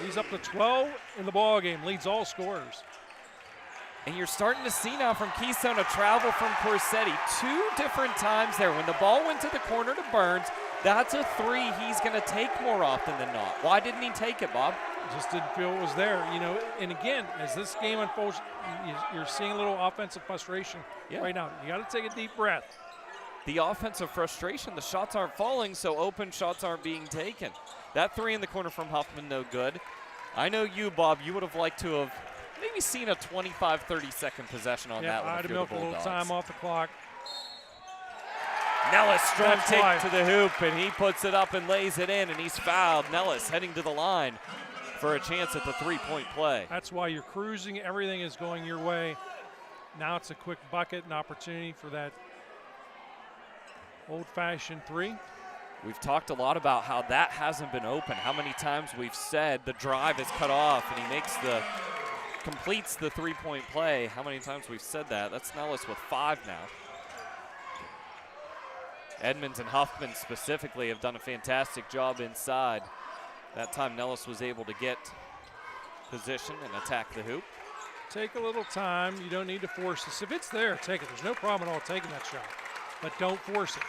He's up to 12 in the ball game, leads all scorers. And you're starting to see now from Keystone a travel from Corsetti 2 different times there. When the ball went to the corner to Burns, that's a 3 he's going to take more often than not. Why didn't he take it, Bob? Just didn't feel it was there, And again, as this game unfolds, you're seeing a little offensive frustration right now. You got to take a deep breath. The offensive frustration, the shots aren't falling, so open shots aren't being taken. That 3 in the corner from Huffman, no good. I know you, Bob, you would have liked to have maybe seen a 25, 30-second possession on that one. I'd have milked a little time off the clock. Nellis strong take to the hoop, and he puts it up and lays it in, and he's fouled. Nellis heading to the line for a chance at the 3-point play. That's why you're cruising. Everything is going your way. Now it's a quick bucket, an opportunity for that old-fashioned 3. We've talked a lot about how that hasn't been open, how many times we've said the drive is cut off and he completes the 3-point play. How many times we've said that? That's Nellis with 5 now. Edmonds and Huffman specifically have done a fantastic job inside. That time Nellis was able to get position and attack the hoop. Take a little time. You don't need to force this. If it's there, take it. There's no problem at all taking that shot. But don't force it.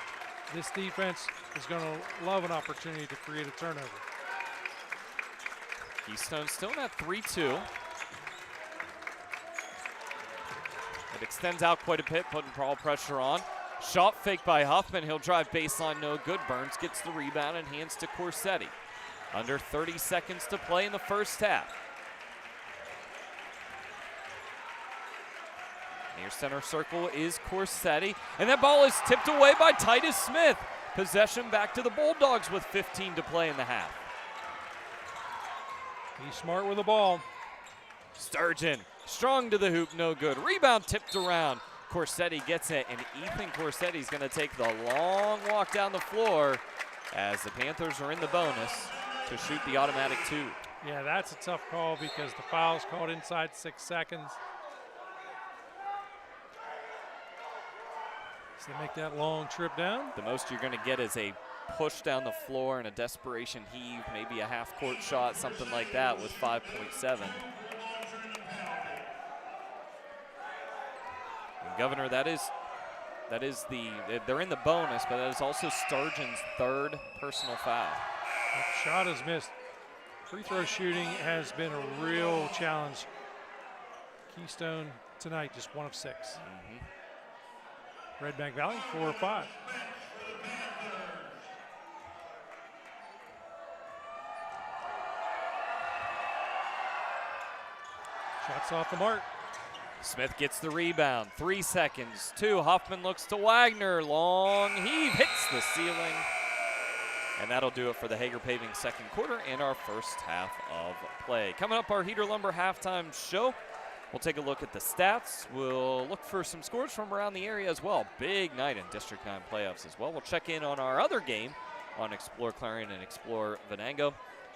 This defense is going to love an opportunity to create a turnover. Keystone still at 3-2. It extends out quite a bit, putting ball pressure on. Shot fake by Huffman. He'll drive baseline, no good. Burns gets the rebound and hands to Corsetti. Under 30 seconds to play in the first half. Near center circle is Corsetti, and that ball is tipped away by Titus Smith. Possession back to the Bulldogs with 15 to play in the half. He's smart with the ball. Sturgeon, strong to the hoop, no good. Rebound tipped around. Corsetti gets it, and Ethan Corsetti's going to take the long walk down the floor as the Panthers are in the bonus to shoot the automatic 2. Yeah, that's a tough call because the foul's called inside 6 seconds. So they make that long trip down. The most you're going to get is a push down the floor and a desperation heave, maybe a half-court shot, something like that with 5.7. Governor, that is they're in the bonus, but that is also Sturgeon's 3rd personal foul. That shot is missed. Free throw shooting has been a real challenge. Keystone tonight, just 1 of 6. Redbank Valley, 4 or 5. Shots off the mark. Smith gets the rebound, 3 seconds, 2, Huffman looks to Wagner, long heave, hits the ceiling. And that'll do it for the Hager Paving second quarter and our first half of play. Coming up, our Heater Lumber halftime show. We'll take a look at the stats. We'll look for some scores from around the area as well. Big night in District 9 playoffs as well. We'll check in on our other game on Explore Clarion and Explore Venango.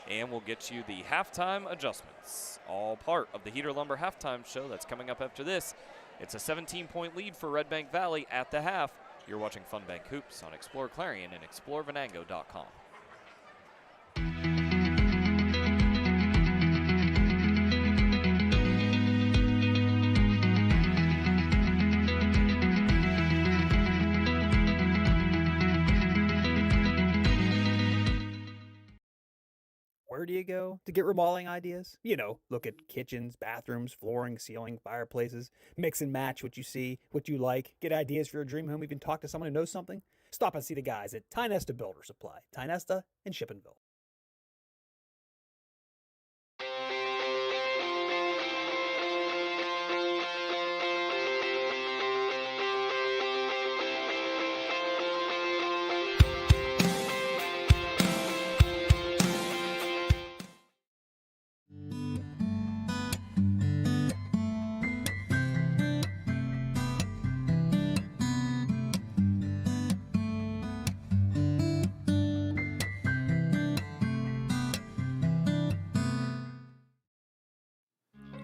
And we'll get you the halftime adjustments. All part of the Heater Lumber halftime show that's coming up after this. It's a 17-point lead for Redbank Valley at the half. You're watching Funbank Hoops on Explore Clarion and explorevenango.com. Where do you go to get remodeling ideas? You know, look at kitchens, bathrooms, flooring, ceiling, fireplaces, mix and match what you see, what you like, get ideas for your dream home, even talk to someone who knows something. Stop and see the guys at Tynesta Builder Supply, Tynesta in Shippensville.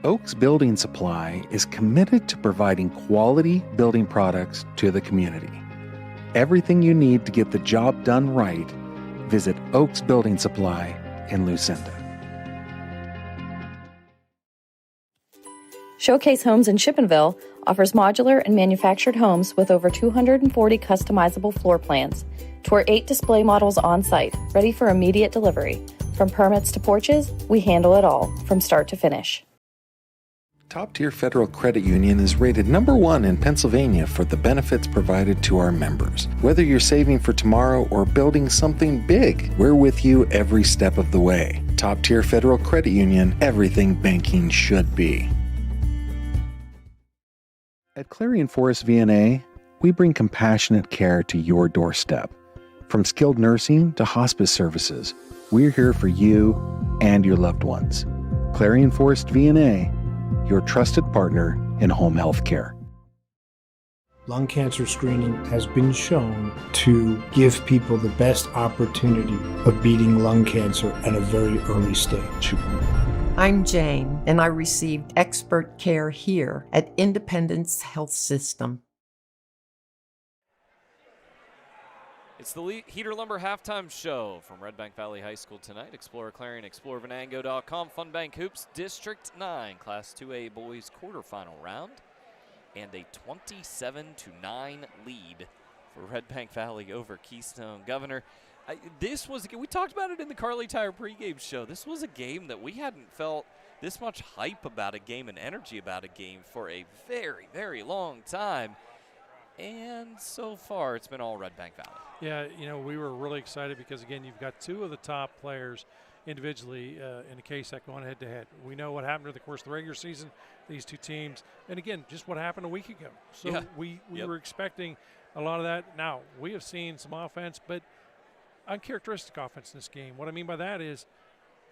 Oaks Building Supply is committed to providing quality building products to the community. Everything you need to get the job done right, visit Oaks Building Supply in Lucinda. Showcase Homes in Shippensville offers modular and manufactured homes with over 240 customizable floor plans. Tour 8 display models on site, ready for immediate delivery. From permits to porches, we handle it all, from start to finish. Top Tier Federal Credit Union is rated #1 in Pennsylvania for the benefits provided to our members. Whether you're saving for tomorrow or building something big, we're with you every step of the way. Top Tier Federal Credit Union, everything banking should be. At Clarion Forest VNA, we bring compassionate care to your doorstep. From skilled nursing to hospice services, we're here for you and your loved ones. Clarion Forest VNA, your trusted partner in home health care. Lung cancer screening has been shown to give people the best opportunity of beating lung cancer at a very early stage. I'm Jane, and I received expert care here at Independence Health System. It's the Heater Lumber halftime show from Redbank Valley High School tonight. Explore Clarion, explorevenango.com. Funbank Hoops, District 9, Class 2A boys quarterfinal round. And a 27-9 lead for Redbank Valley over Keystone. Governor, this was, we talked about it in the Carly Tire pregame show. This was a game that we hadn't felt this much hype about a game and energy about a game for a very, very long time. And so far, it's been all Redbank Valley. Yeah, you know, we were really excited because, again, you've got two of the top players individually in the KSAC going head-to-head. We know what happened over the course of the regular season, these two teams. And, again, just what happened a week ago. So we were expecting a lot of that. Now, we have seen some offense, but uncharacteristic offense in this game. What I mean by that is,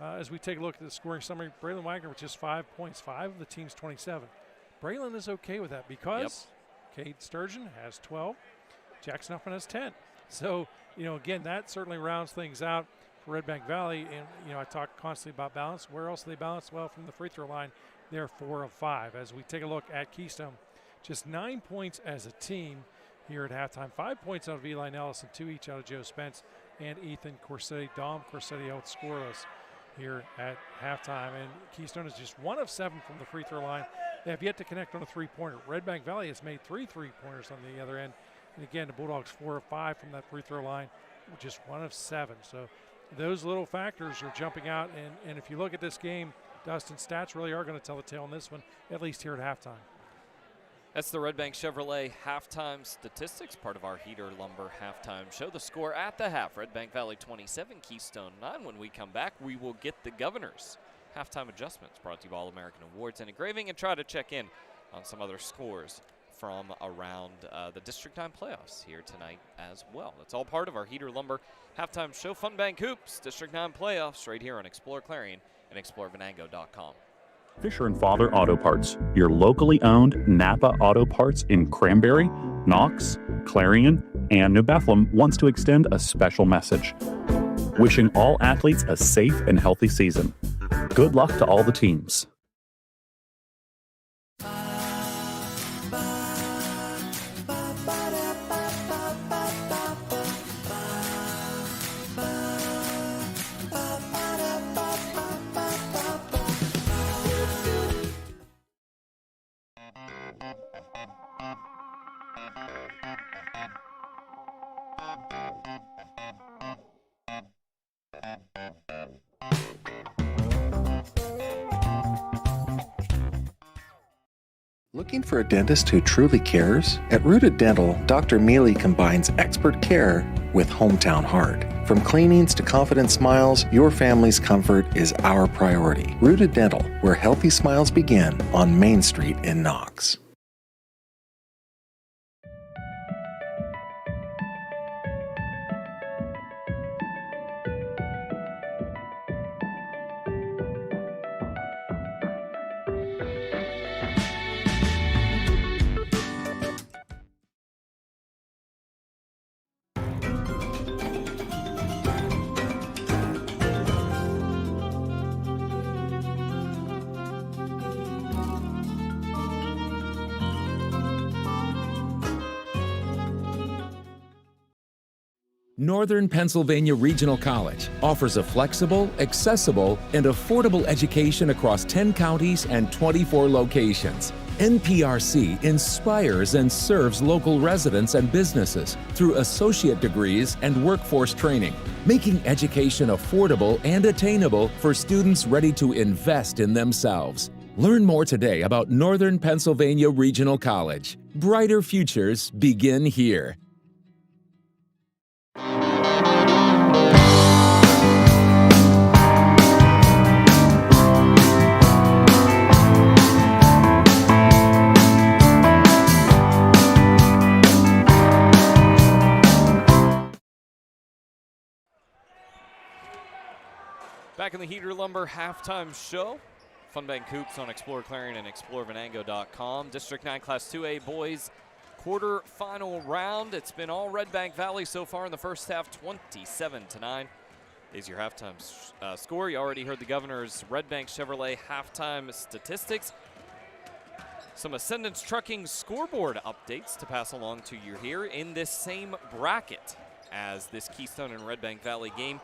as we take a look at the scoring summary, Braylon Wagner with just 5 points, 5 of the team's 27. Braylon is okay with that because Cade Sturgeon has 12, Jackson Huffman has 10. So, again, that certainly rounds things out for Redbank Valley. And, I talk constantly about balance. Where else do they balance? Well, from the free throw line, they're 4 of 5. As we take a look at Keystone, just 9 points as a team here at halftime. 5 points out of Eli Nellis and 2 each out of Joe Spence and Ethan Corsetti. Dom Corsetti out scoreless here at halftime. And Keystone is just 1 of 7 from the free throw line. They have yet to connect on a three-pointer. Redbank Valley has made 3 three-pointers on the other end. And again, the Bulldogs 4 of 5 from that free throw line, just 1 of 7. So those little factors are jumping out. And if you look at this game, Dustin, stats really are going to tell the tale on this one, at least here at halftime. That's the Redbank Chevrolet halftime statistics, part of our Heater Lumber halftime show. The score at the half, Redbank Valley 27, Keystone 9. When we come back, we will get the Governor's halftime adjustments, brought to you by All-American Awards and Engraving, and try to check in on some other scores from around the District 9 playoffs here tonight as well. That's all part of our Heater Lumber halftime show. Funbank Hoops, District 9 playoffs, right here on exploreClarion and explorevenango.com. Fisher & Father Auto Parts, your locally owned Napa Auto Parts in Cranberry, Knox, Clarion, and New Bethlehem wants to extend a special message. Wishing all athletes a safe and healthy season. Good luck to all the teams. Looking for a dentist who truly cares? At Rooted Dental, Dr. Mealy combines expert care with hometown heart. From cleanings to confident smiles, your family's comfort is our priority. Rooted Dental, where healthy smiles begin, on Main Street in Knox. Northern Pennsylvania Regional College offers a flexible, accessible, and affordable education across 10 counties and 24 locations. NPRC inspires and serves local residents and businesses through associate degrees and workforce training, making education affordable and attainable for students ready to invest in themselves. Learn more today about Northern Pennsylvania Regional College. Brighter futures begin here. Back in the Heater Lumber halftime show. Funbank Hoops on exploreClarion and explorevenango.com. District 9 Class 2A boys quarter-final round. It's been all Redbank Valley so far in the first half, 27-9 is your halftime score. You already heard the Governor's Redbank Chevrolet halftime statistics. Some Ascendance Trucking scoreboard updates to pass along to you here in this same bracket as this Keystone and Redbank Valley game.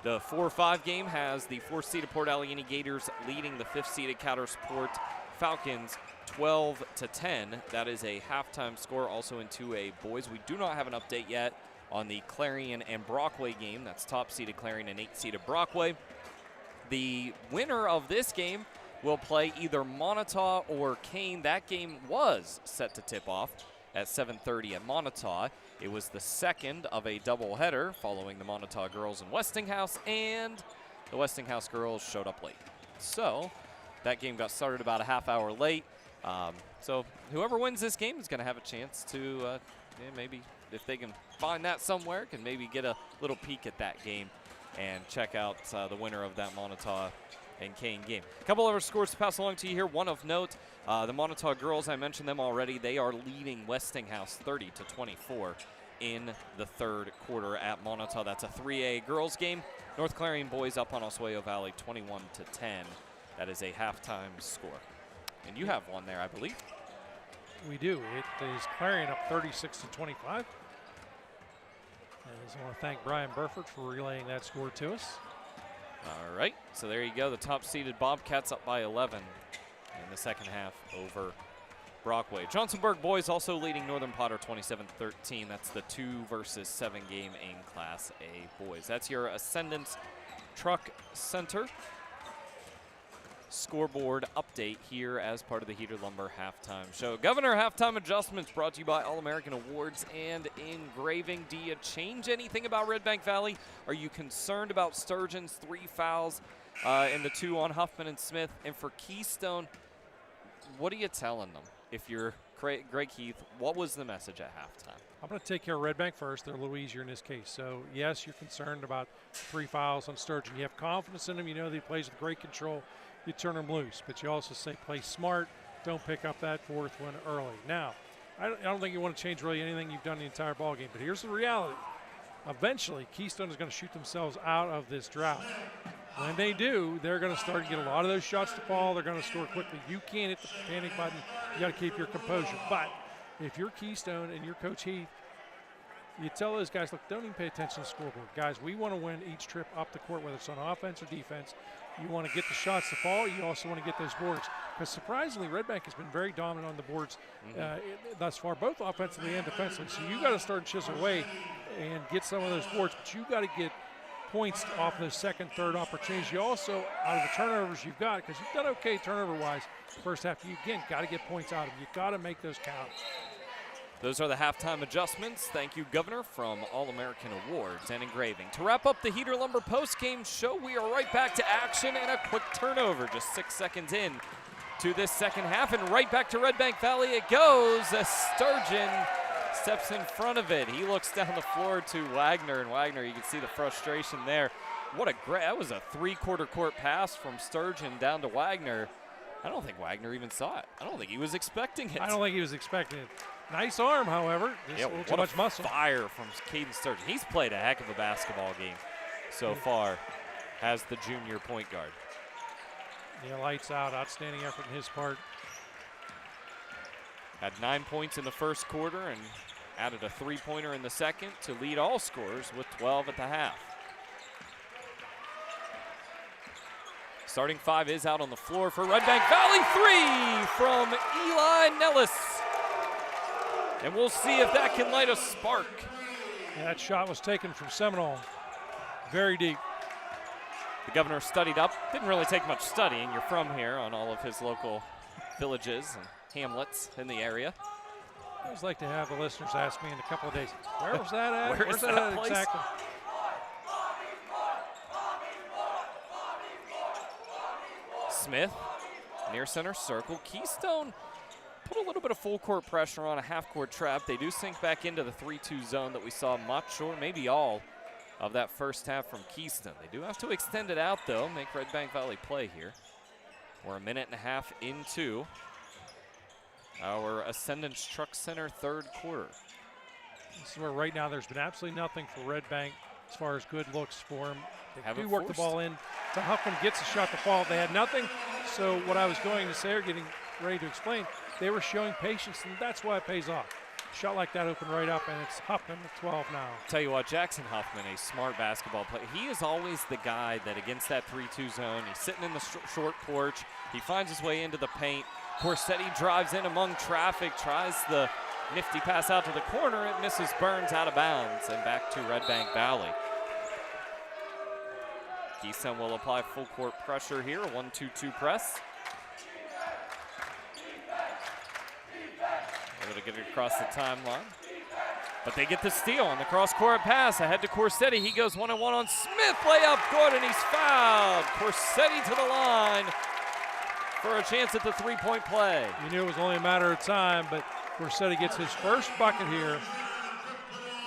The 4-5 game has the 4th-seeded Port Allegheny Gators leading the 5th-seeded Coudersport Falcons 12-10. That is a halftime score. Also in 2A boys, we do not have an update yet on the Clarion and Brockway game. That's top-seeded Clarion and 8th-seeded Brockway. The winner of this game will play either Montauk or Kane. That game was set to tip off at 7:30 at Montauk. It was the second of a doubleheader following the Montauk girls and Westinghouse, and the Westinghouse girls showed up late. So that game got started about a half hour late. So whoever wins this game is going to have a chance to maybe if they can find that somewhere, can maybe get a little peek at that game and check out the winner of that Montauk and Kane game. A couple other scores to pass along to you here. One of note, the Montauk girls, I mentioned them already. They are leading Westinghouse 30-24 in the third quarter at Montauk. That's a 3A girls game. North Clarion boys up on Oswego Valley 21-10. That is a halftime score. And you have one there, I believe. We do. It is Clarion up 36-25. And I just want to thank Brian Burford for relaying that score to us. All right, so there you go. The top-seeded Bobcats up by 11 in the second half over Brockway. Johnsonburg boys also leading Northern Potter 27-13. That's the 2 versus 7 game in Class A boys. That's your Ascendance Truck Center scoreboard update here as part of the Heater Lumber halftime show. Governor halftime adjustments brought to you by All-American Awards and Engraving. Do you change anything about Redbank Valley? Are you concerned about Sturgeon's 3 fouls and the 2 on Huffman and Smith? And for Keystone, what are you telling them? If you're Greg Heath, what was the message at halftime? I'm going to take care of Redbank first. They're a little easier in this case. So, yes, you're concerned about 3 fouls on Sturgeon. You have confidence in him. You know that he plays with great control. You turn him loose. But you also say play smart. Don't pick up that 4th one early. Now, I don't think you want to change really anything you've done the entire ball game. But here's the reality. Eventually, Keystone is going to shoot themselves out of this drought. When they do, they're going to start to get a lot of those shots to fall. They're going to score quickly. You can't hit the panic button. You got to keep your composure. But if you're Keystone and you're Coach Heath, you tell those guys, look, don't even pay attention to the scoreboard. Guys, we want to win each trip up the court, whether it's on offense or defense. You want to get the shots to fall. You also want to get those boards. Because surprisingly, Redbank has been very dominant on the boards thus far, both offensively and defensively. So you got to start and chisel away and get some of those boards. But you got to get points off those second, third opportunities. You also, out of the turnovers you've got, because you've done okay turnover-wise first half, you again got to get points out of them. You got to make those count. Those are the halftime adjustments. Thank you, Governor, from All-American Awards and Engraving. To wrap up the Heater Lumber postgame show, we are right back to action and a quick turnover, just 6 seconds in to this second half, and right back to Redbank Valley it goes. Sturgeon steps in front of it. He looks down the floor to Wagner, and Wagner, you can see the frustration there. What a great, that was a 3/4 court pass from Sturgeon down to Wagner. I don't think Wagner even saw it. I don't think he was expecting it. I don't think he was expecting it. Nice arm, however. Just a little too much muscle. Fire from Caden Sturgeon. He's played a heck of a basketball game so far as the junior point guard. Yeah, lights out. Outstanding effort on his part. Had 9 points in the first quarter and added a 3-pointer in the second to lead all scorers with 12 at the half. Starting 5 is out on the floor for Redbank Valley. 3 from Eli Nellis. And we'll see if that can light a spark. Yeah, that shot was taken from Seminole. Very deep. The Governor studied up. Didn't really take much studying. You're from here on all of his local villages and hamlets in the area. I always like to have the listeners ask me in a couple of days, where was that at? Where's that at exactly? Smith, near center circle. Keystone put a little bit of full court pressure on a half-court trap. They do sink back into the 3-2 zone that we saw much or maybe all of that first half from Keystone. They do have to extend it out, though, make Redbank Valley play here. We're a minute and a half into our Ascendance Truck Center third quarter. This is where right now there's been absolutely nothing for Redbank as far as good looks for them. They do work the ball in. So Huffman gets a shot to fall. They had nothing. So what I was going to say or getting ready to explain, they were showing patience, and that's why it pays off. A shot like that opened right up, and it's Huffman at 12 now. Tell you what, Jackson Huffman, a smart basketball player, he is always the guy that against that 3-2 zone, he's sitting in the short porch, he finds his way into the paint. Corsetti drives in among traffic, tries the nifty pass out to the corner. It misses Burns out of bounds and back to Redbank Valley. Keystone will apply full court pressure here, 1-2-2 press. Able to get it across the timeline. But they get the steal on the cross-court pass. Ahead to Corsetti. He goes one-on-one on Smith. Layup good, and he's fouled. Corsetti to the line for a chance at the three-point play. You knew it was only a matter of time, but Corsetti gets his first bucket here.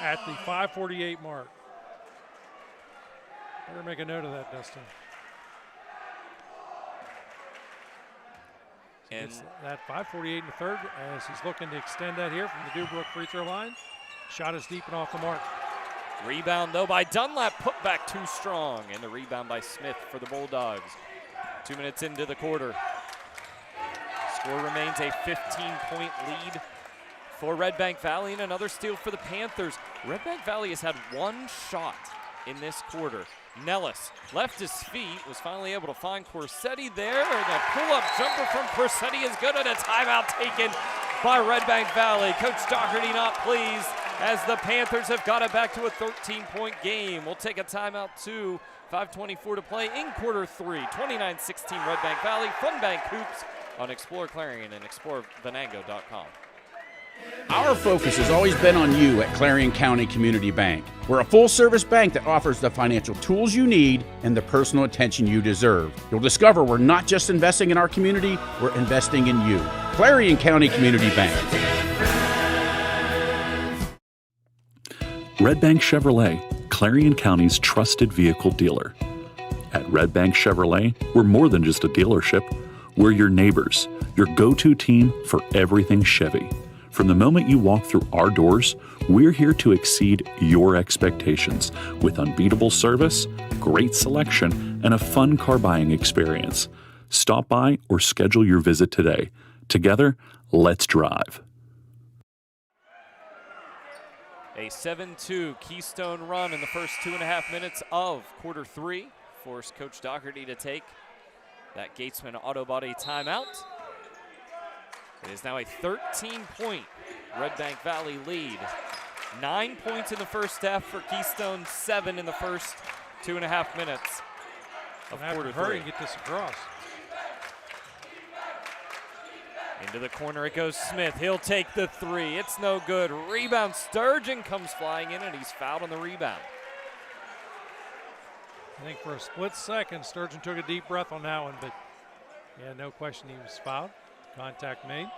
at the 5:48 mark. Better make a note of that, Dustin. And that 5:48 in the third as he's looking to extend that here from the Dubrook free throw line. Shot is deep and off the mark. Rebound, though, by Dunlap. Put back too strong. And the rebound by Smith for the Bulldogs. 2 minutes into the quarter. Score remains a 15-point lead for Redbank Valley, and another steal for the Panthers. Redbank Valley has had one shot in this quarter. Nellis left his feet, was finally able to find Corsetti there, and a pull-up jumper from Corsetti is good, and a timeout taken by Redbank Valley. Coach Doherty not pleased as the Panthers have got it back to a 13-point game. We'll take a timeout too. 5:24 to play in quarter three. 29-16 Redbank Valley. Funbank Hoops on exploreClarion and explorevenango.com. Our focus has always been on you at Clarion County Community Bank. We're a full-service bank that offers the financial tools you need and the personal attention you deserve. You'll discover we're not just investing in our community, we're investing in you. Clarion County Community Bank. Redbank Chevrolet, Clarion County's trusted vehicle dealer. At Redbank Chevrolet, we're more than just a dealership. We're your neighbors, your go-to team for everything Chevy. From the moment you walk through our doors, we're here to exceed your expectations with unbeatable service, great selection, and a fun car buying experience. Stop by or schedule your visit today. Together, let's drive. A 7-2 Keystone run in the first 2.5 minutes of quarter three forced Coach Doherty to take that Gatesman Auto Body timeout. It is now a 13-point Redbank Valley lead. 9 points in the first half for Keystone, 7 in the first 2.5 minutes of quarter three. Hurry and get this across. Into the corner it goes Smith. He'll take the three. It's no good. Rebound. Sturgeon comes flying in, and he's fouled on the rebound. I think for a split second, Sturgeon took a deep breath on that one, but yeah, no question he was fouled. Contact made.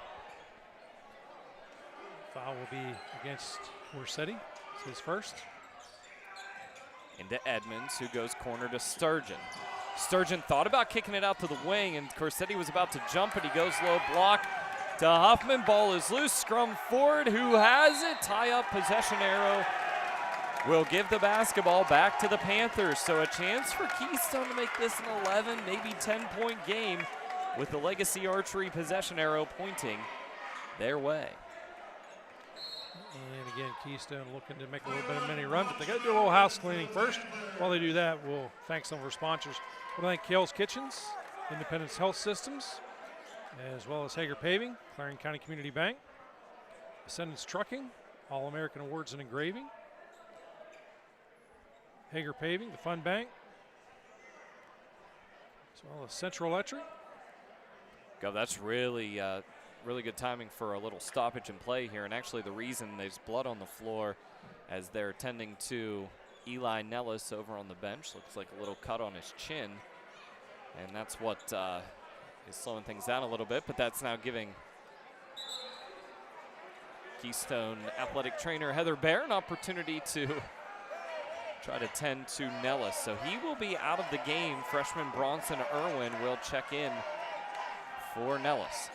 Foul will be against Corsetti. It's his first. Into Edmonds, who goes corner to Sturgeon. Sturgeon thought about kicking it out to the wing, and Corsetti was about to jump, but he goes low block to Huffman. Ball is loose. Scrum forward. Who has it? Tie up possession arrow. Will give the basketball back to the Panthers. So a chance for Keystone to make this an 11, maybe 10-point game with the Legacy Archery possession arrow pointing their way. And again, Keystone looking to make a little bit of mini run, but they got to do a little house cleaning first. While they do that, we'll thank some of our sponsors. We'll thank Kale's Kitchens, Independence Health Systems, as well as Hager Paving, Clarion County Community Bank, Ascendance Trucking, All-American Awards and Engraving, Hager Paving, the Fun Bank, as well as Central Electric. God, that's really good timing for a little stoppage in play here. And actually the reason there's blood on the floor as they're tending to Eli Nellis over on the bench. Looks like a little cut on his chin. And that's what is slowing things down a little bit. But that's now giving Keystone athletic trainer Heather Bear an opportunity to try to tend to Nellis. So he will be out of the game. Freshman Bronson Irwin will check in for Nellis.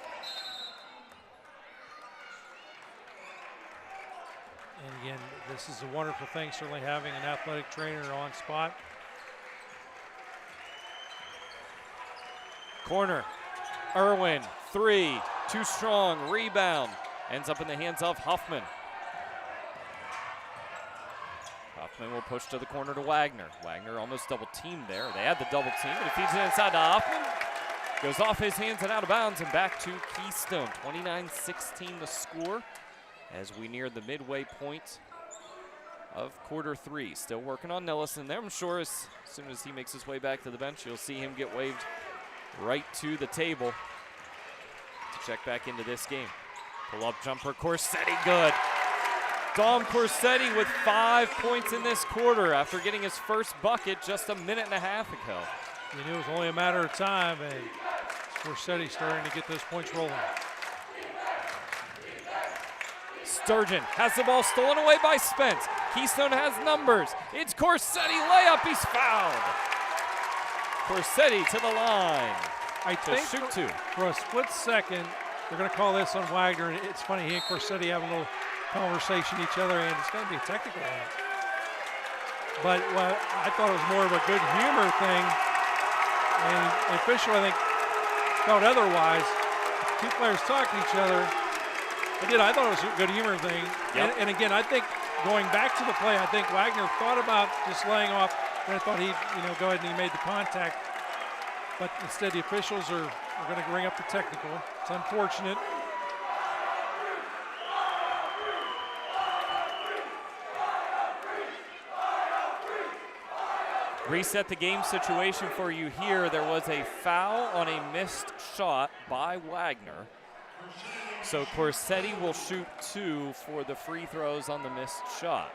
And again, this is a wonderful thing, certainly having an athletic trainer on spot. Corner, Irwin, three, too strong, rebound. Ends up in the hands of Huffman. Huffman will push to the corner to Wagner. Wagner almost double teamed there. They had the double team, but he feeds it inside to Huffman. Goes off his hands and out of bounds and back to Keystone. 29-16 the score as we near the midway point of quarter three. Still working on Nelson there. I'm sure as soon as he makes his way back to the bench, you'll see him get waved right to the table to check back into this game. Pull-up jumper, Corsetti, good. Dom Corsetti with 5 points in this quarter after getting his first bucket just a minute and a half ago. You knew it was only a matter of time, and Corsetti starting to get those points rolling. Sturgeon has the ball stolen away by Spence. Keystone has numbers. It's Corsetti layup. He's fouled. Corsetti to the line. I think shoot two. For a split second, they're going to call this on Wagner. And it's funny, he and Corsetti have a little conversation each other, and it's going to be a technical one. But I thought it was more of a good humor thing, and the official, I think, felt otherwise. Two players talking to each other. I thought it was a good humor thing. Yep. And again, I think going back to the play, I think Wagner thought about just laying off, and I thought he'd go ahead and he made the contact. But instead, the officials are going to bring up the technical. It's unfortunate. Reset the game situation for you here. There was a foul on a missed shot by Wagner. So Corsetti will shoot 2 for the free throws on the missed shot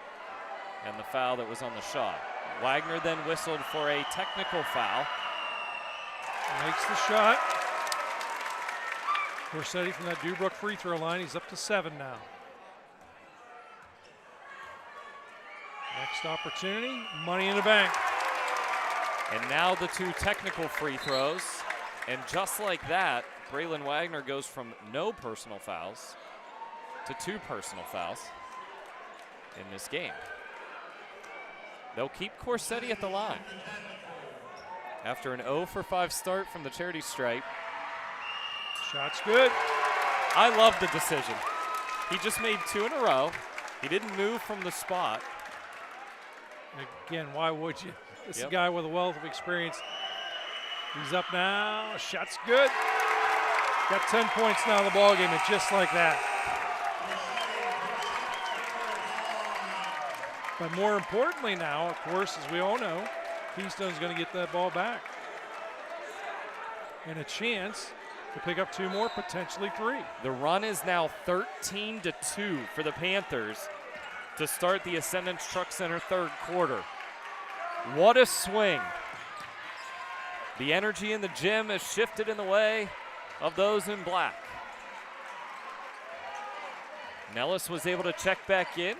and the foul that was on the shot. Wagner then whistled for a technical foul. Makes the shot. Corsetti from that Dubrook free throw line. He's up to 7 now. Next opportunity, money in the bank. And now the 2 technical free throws. And just like that, Braylon Wagner goes from no personal fouls to 2 personal fouls in this game. They'll keep Corsetti at the line. After an 0 for 5 start from the charity stripe. Shot's good. I love the decision. He just made 2 in a row. He didn't move from the spot. Again, why would you? This is a guy with a wealth of experience. He's up now. Shot's good. Got 10 points now in the ballgame, and just like that. But more importantly now, of course, as we all know, Keystone's going to get that ball back. And a chance to pick up 2 more, potentially 3. The run is now 13-2 for the Panthers to start the Ascendance Truck Center third quarter. What a swing. The energy in the gym has shifted in the way of those in black. Nellis was able to check back in.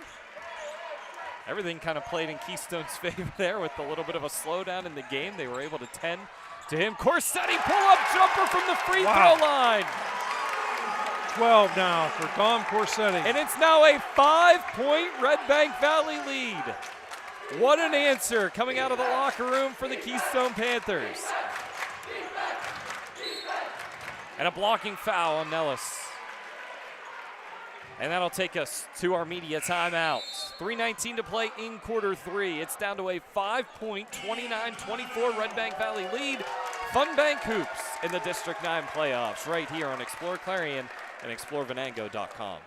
Everything kind of played in Keystone's favor there with a little bit of a slowdown in the game. They were able to tend to him. Corsetti pull-up jumper from the free throw line. 12 now for Dom Corsetti. And it's now a 5-point Redbank Valley lead. What an answer coming out of the locker room for the Keystone Panthers. And a blocking foul on Nellis. And that'll take us to our media timeout. 3:19 to play in quarter 3. It's down to a 5-point, 29-24 Redbank Valley lead. Funbank Hoops in the District 9 playoffs right here on exploreClarion and explorevenango.com.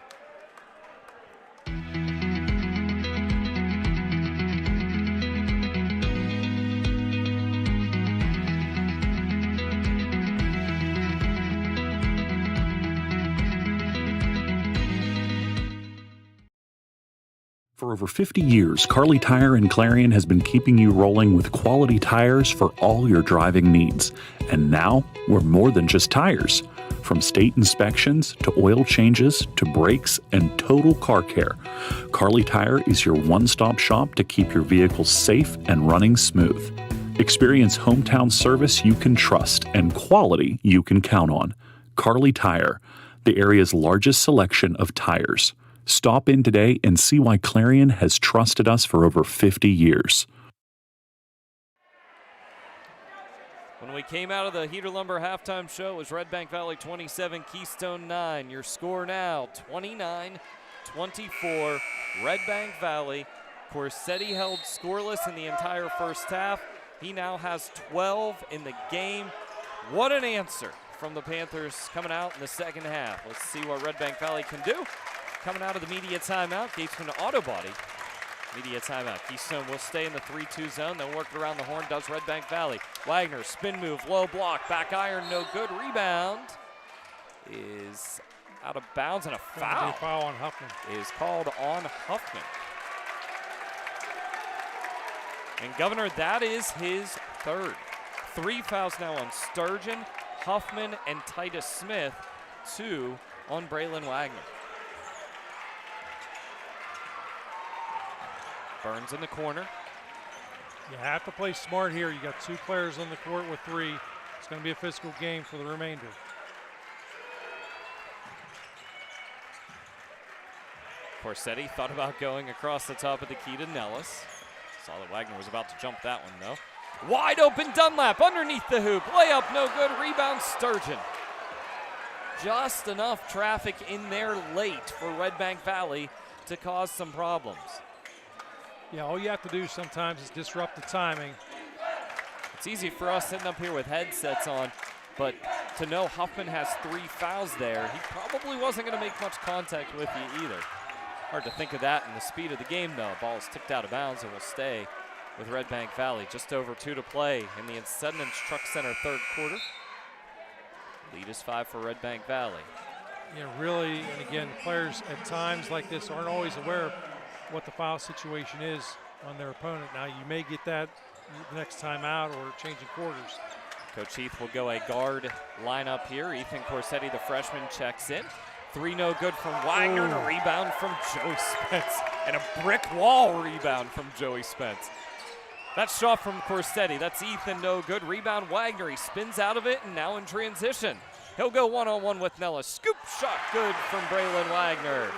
For over 50 years, Carly Tire in Clarion has been keeping you rolling with quality tires for all your driving needs. And now, we're more than just tires. From state inspections to oil changes to brakes and total car care, Carly Tire is your one-stop shop to keep your vehicle safe and running smooth. Experience hometown service you can trust and quality you can count on. Carly Tire, the area's largest selection of tires. Stop in today and see why Clarion has trusted us for over 50 years. When we came out of the Heater Lumber halftime show, it was Redbank Valley 27, Keystone 9. Your score now, 29-24, Redbank Valley. Corsetti held scoreless in the entire first half. He now has 12 in the game. What an answer from the Panthers coming out in the second half. Let's see what Redbank Valley can do. Coming out of the media timeout, Gatesman Auto Body. Media timeout. Keystone will stay in the 3-2 zone. Then work around the horn, does Redbank Valley. Wagner, spin move, low block, back iron, no good. Rebound is out of bounds, and a foul. Foul on Huffman. Is called on Huffman. And Governor, that is his third. 3 fouls now on Sturgeon, Huffman, and Titus Smith. 2 on Braylon Wagner. Burns in the corner. You have to play smart here. You got 2 players on the court with 3. It's going to be a physical game for the remainder. Corsetti thought about going across the top of the key to Nellis. Saw that Wagner was about to jump that one, though. Wide open Dunlap underneath the hoop. Layup, no good. Rebound, Sturgeon. Just enough traffic in there late for Redbank Valley to cause some problems. Yeah, all you have to do sometimes is disrupt the timing. It's easy for us sitting up here with headsets on, but to know Huffman has 3 fouls there, he probably wasn't going to make much contact with you either. Hard to think of that in the speed of the game, though. Ball is tipped out of bounds and will stay with Redbank Valley. Just over 2 to play in the Incendence Truck Center third quarter. Lead is 5 for Redbank Valley. Yeah, really, and again, players at times like this aren't always aware of what the foul situation is on their opponent. Now, you may get that the next time out or changing quarters. Coach Heath will go a guard lineup here. Ethan Corsetti, the freshman, checks in. 3 no good from Wagner, and a rebound from Joey Spence. And a brick wall rebound from Joey Spence. That shot from Corsetti, that's Ethan, no good. Rebound Wagner, he spins out of it and now in transition. He'll go one-on-one with Nellis. Scoop shot good from Braylon Wagner.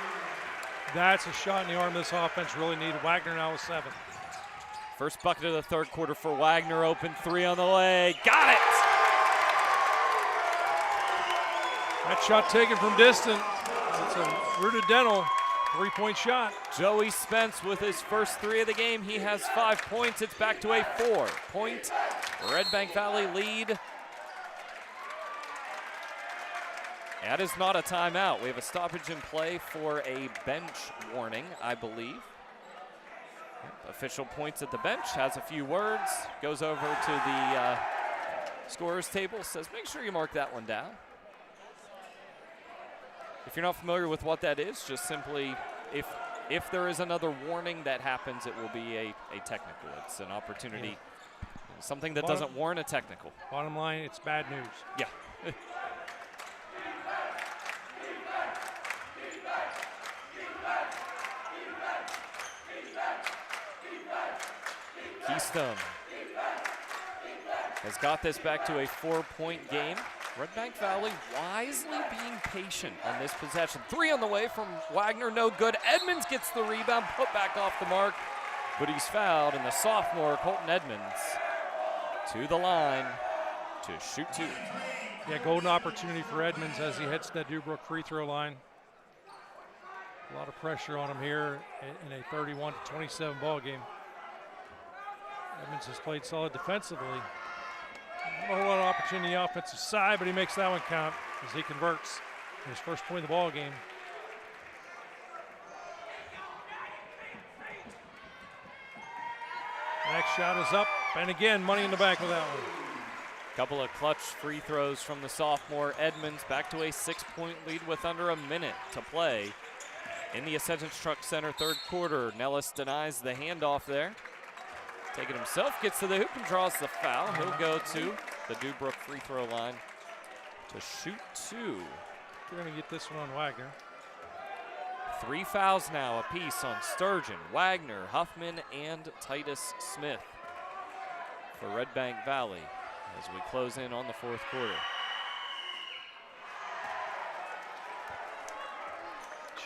That's a shot in the arm this offense really needed. Wagner now with 7. First bucket of the third quarter for Wagner, open 3 on the leg. Got it! That shot taken from distant. It's a rudimental 3-point shot. Joey Spence with his first 3 of the game. He has 5 points. It's back to a 4-point Redbank Valley lead. That is not a timeout. We have a stoppage in play for a bench warning, I believe. Official points at the bench, has a few words, goes over to the scorer's table, says make sure you mark that one down. If you're not familiar with what that is, just simply if there is another warning that happens, it will be a technical. It's an opportunity, something that doesn't warrant a technical. Bottom line, it's bad news. Yeah. Keystone has got this back to a 4-point game. Redbank Valley wisely being patient on this possession. 3 on the way from Wagner, no good. Edmonds gets the rebound, put back off the mark, but he's fouled, and the sophomore, Colton Edmonds, to the line to shoot 2. Yeah, golden opportunity for Edmonds as he heads to that Dubrook free throw line. A lot of pressure on him here in a 31-27 ball game. Edmonds has played solid defensively. Not a whole lot of opportunity on the offensive side, but he makes that one count as he converts his first point of the ball game. Next shot is up, and again, money in the bank with that one. Couple of clutch free throws from the sophomore Edmonds, back to a 6-point lead with under a minute to play in the Ascendance Truck Center third quarter. Nellis denies the handoff there. Take it himself, gets to the hoop and draws the foul. He'll go to the Dubrook free throw line to shoot 2. We're going to get this one on Wagner. 3 fouls now apiece on Sturgeon, Wagner, Huffman, and Titus Smith for Redbank Valley as we close in on the fourth quarter.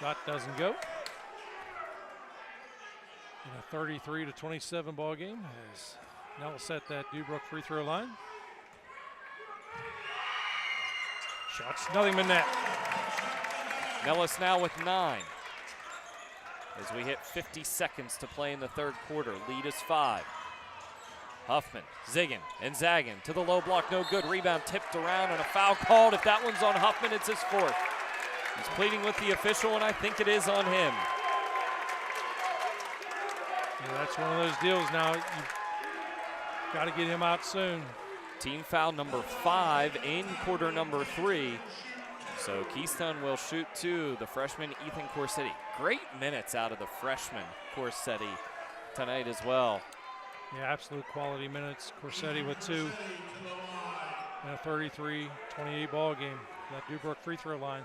Shot doesn't go. In a 33-27 ball game as Nellis at that Dubrook free throw line. Shots nothing but net. Nellis now with 9 as we hit 50 seconds to play in the third quarter. Lead is 5. Huffman, zigging and zagging to the low block, no good. Rebound tipped around and a foul called. If that one's on Huffman, it's his 4th. He's pleading with the official, and I think it is on him. Yeah, that's one of those deals now. You've got to get him out soon. Team foul number 5 in quarter number 3. So Keystone will shoot 2. The freshman Ethan Corsetti. Great minutes out of the freshman Corsetti tonight as well. Yeah, absolute quality minutes. Corsetti with 2 in a 33-28 ball game. That Dubrook free throw line.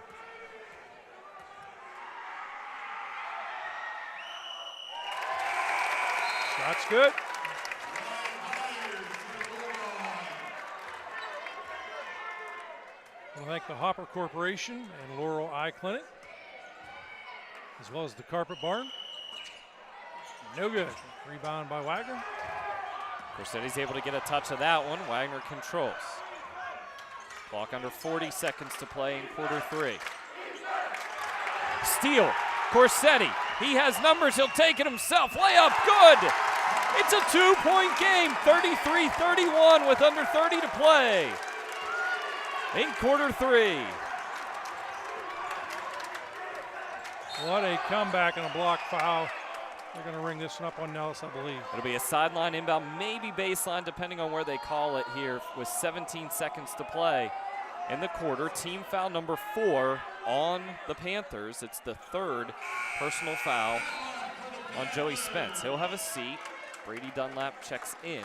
Shot's good. I want to thank the Hopper Corporation and Laurel Eye Clinic, as well as the Carpet Barn. No good. Rebound by Wagner. Corsetti's able to get a touch of that one. Wagner controls. Clock under 40 seconds to play in quarter 3. Steal. Corsetti. He has numbers. He'll take it himself. Layup. Good. It's a 2-point game. 33-31 with under 30 to play in quarter 3. What a comeback and a block foul. They're going to ring this one up on Nellis, I believe. It'll be a sideline inbound, maybe baseline, depending on where they call it here, with 17 seconds to play in the quarter. Team foul number 4 on the Panthers. It's the 3rd personal foul on Joey Spence. He'll have a seat. Brady Dunlap checks in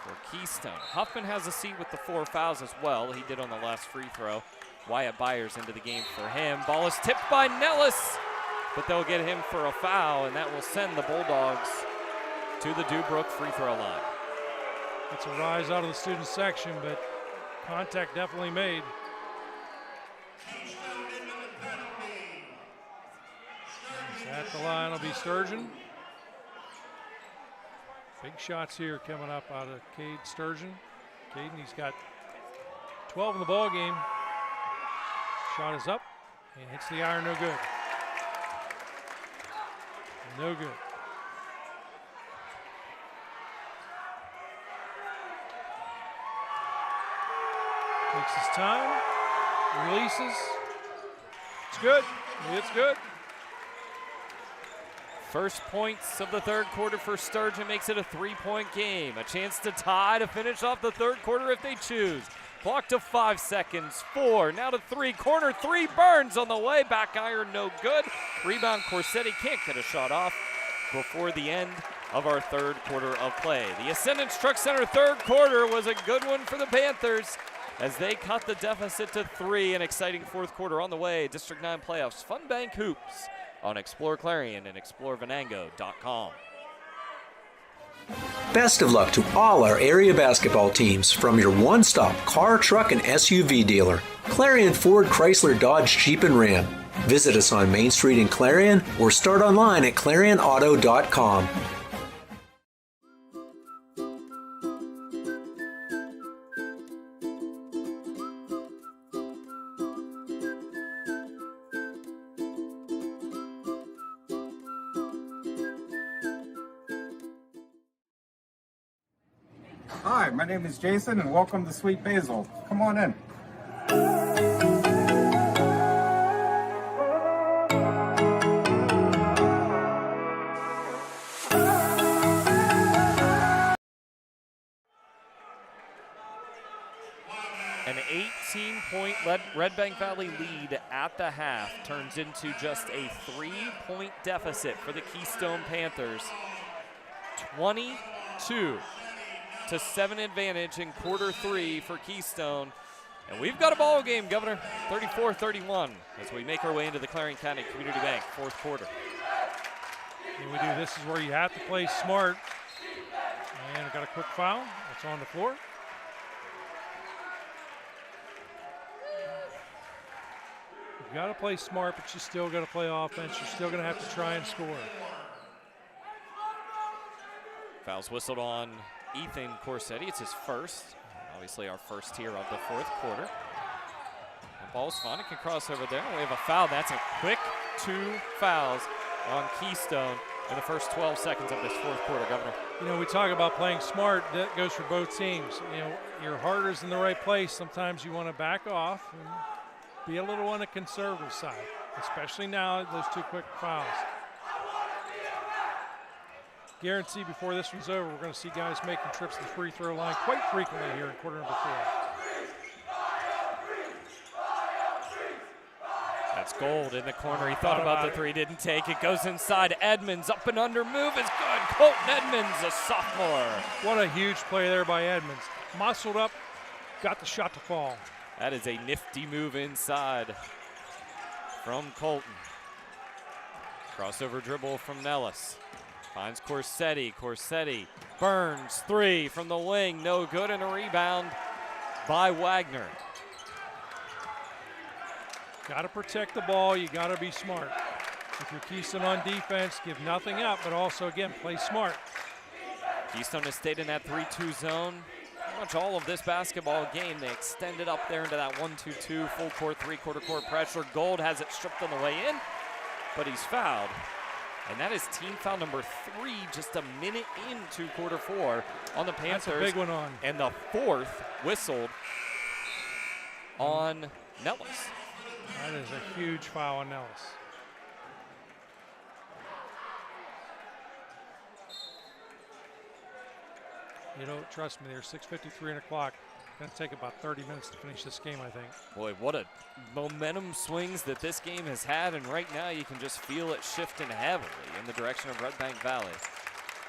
for Keystone. Huffman has a seat with the 4 fouls as well. He did on the last free throw. Wyatt Byers into the game for him. Ball is tipped by Nellis, but they'll get him for a foul, and that will send the Bulldogs to the Dubrook free throw line. It's a rise out of the student section, but contact definitely made. At the line will be Sturgeon. Big shots here coming up out of Cade Sturgeon. Caden, he's got 12 in the ball game. Shot is up and hits the iron, no good. No good. Takes his time, releases. It's good. It's good. First points of the 3rd quarter for Sturgeon makes it a 3-point game. A chance to tie to finish off the 3rd quarter if they choose. Clock to 5 seconds. 4, now to 3. Corner 3, Burns on the way. Back iron, no good. Rebound, Corsetti can't get a shot off before the end of our 3rd quarter of play. The Ascendant Truck Center 3rd quarter was a good one for the Panthers as they cut the deficit to 3. An exciting 4th quarter on the way. District 9 playoffs, Funbank Hoops on ExploreClarion and explorevenango.com. Best of luck to all our area basketball teams from your one-stop car, truck, and SUV dealer, Clarion Ford Chrysler Dodge Jeep and Ram. Visit us on Main Street in Clarion or start online at clarionauto.com. Hi, my name is Jason, and welcome to Sweet Basil. Come on in. An 18-point Redbank Valley lead at the half turns into just a 3-point deficit for the Keystone Panthers. 22-7 advantage in quarter 3 for Keystone. And we've got a ball game, Governor, 34-31 as we make our way into the Clarion County Community Bank 4th quarter. And we do, this is where you have to play smart. And we got a quick foul. It's on the floor. You've got to play smart, but you still got to play offense. You're still going to have to try and score. Foul's whistled on Ethan Corsetti. It's his first, obviously our first here of the 4th quarter. The ball's fine. It can cross over there. We have a foul. That's a quick 2 fouls on Keystone in the first 12 seconds of this 4th quarter, Governor. You know, we talk about playing smart. That goes for both teams. You know, your heart is in the right place. Sometimes you want to back off and be a little on the conservative side, especially now those 2 quick fouls. Guarantee before this one's over, we're going to see guys making trips to the free throw line quite frequently here in quarter number 4. That's Gold in the corner. He thought about the 3, didn't take it. Goes inside. Edmonds up and under. Move is good. Colton Edmonds, a sophomore. What a huge play there by Edmonds. Muscled up, got the shot to fall. That is a nifty move inside from Colton. Crossover dribble from Nellis. Finds Corsetti. Corsetti burns 3 from the wing. No good, and a rebound by Wagner. Got to protect the ball. You got to be smart. If you're Keystone on defense, give nothing up, but also, again, play smart. Keystone has stayed in that 3-2 zone pretty much all of this basketball game. They extended up there into that 1-2-2, full court, three-quarter court pressure. Gold has it stripped on the way in, but he's fouled. And that is team foul number 3, just a minute into quarter 4 on the Panthers. That's a big one on. And the 4th whistled on Nellis. That is a huge foul on Nellis. You know, trust me, there's 6:53 on the clock. Going to take about 30 minutes to finish this game, I think. Boy, what a momentum swings that this game has had, and right now you can just feel it shifting heavily in the direction of Redbank Valley.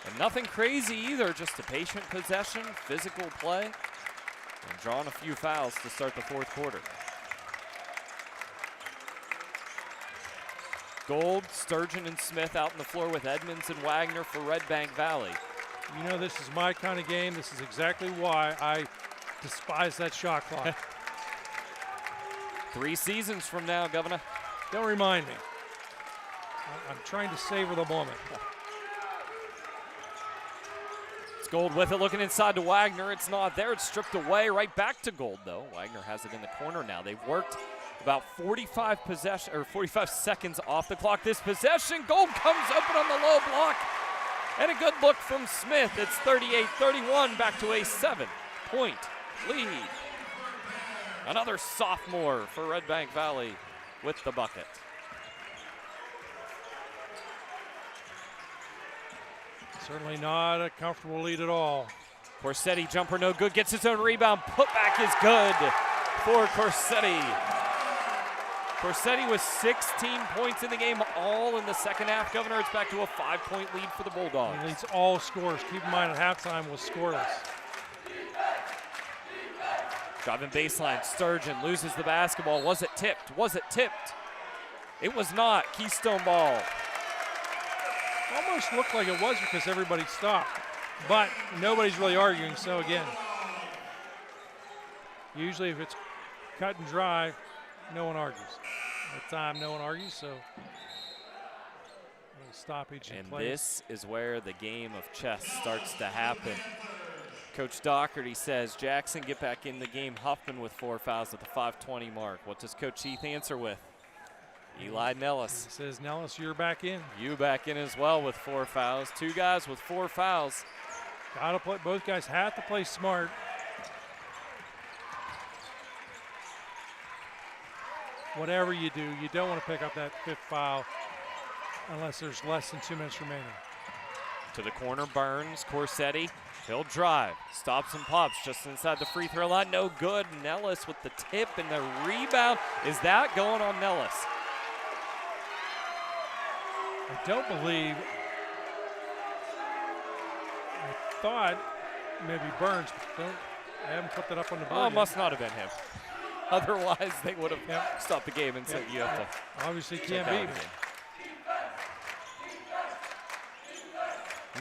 And nothing crazy either, just a patient possession, physical play, and drawing a few fouls to start the 4th quarter. Gold, Sturgeon, and Smith out on the floor with Edmonds and Wagner for Redbank Valley. You know, this is my kind of game. This is exactly why I despise that shot clock. 3 seasons from now, Governor. Don't remind me. I'm trying to savor the moment. It's Gold with it, looking inside to Wagner. It's not there. It's stripped away. Right back to Gold, though. Wagner has it in the corner now. They've worked about 45 seconds off the clock. This possession, Gold comes open on the low block. And a good look from Smith. It's 38-31, back to a 7-point lead. Another sophomore for Redbank Valley with the bucket. Certainly not a comfortable lead at all. Corsetti, jumper no good, gets his own rebound. Putback is good for Corsetti. Corsetti with 16 points in the game, all in the second half. Governor, it's back to a 5-point lead for the Bulldogs. He leads all scorers. Keep in mind, at halftime was scoreless. Driving baseline, Sturgeon loses the basketball. Was it tipped? Was it tipped? It was not. Keystone ball. Almost looked like it was because everybody stopped. But nobody's really arguing, so again, usually if it's cut and dry, no one argues. At the time, no one argues, so stoppage and play. This is where the game of chess starts to happen. Coach Doherty says, Jackson, get back in the game. Huffman with 4 fouls at the 5:20 mark. What does Coach Heath answer with? Eli Nellis. He says, Nellis, you're back in. You back in as well with 4 fouls. 2 guys with 4 fouls. Gotta play, both guys have to play smart. Whatever you do, you don't want to pick up that 5th foul unless there's less than 2 minutes remaining. To the corner, Burns, Corsetti. He'll drive, stops and pops just inside the free throw line. No good. Nellis with the tip and the rebound. Is that going on Nellis? I don't believe. I thought maybe Burns. I haven't put that up on the board. Oh, yet. Must not have been him. Otherwise, they would have stopped the game and said you have to. Obviously can't be.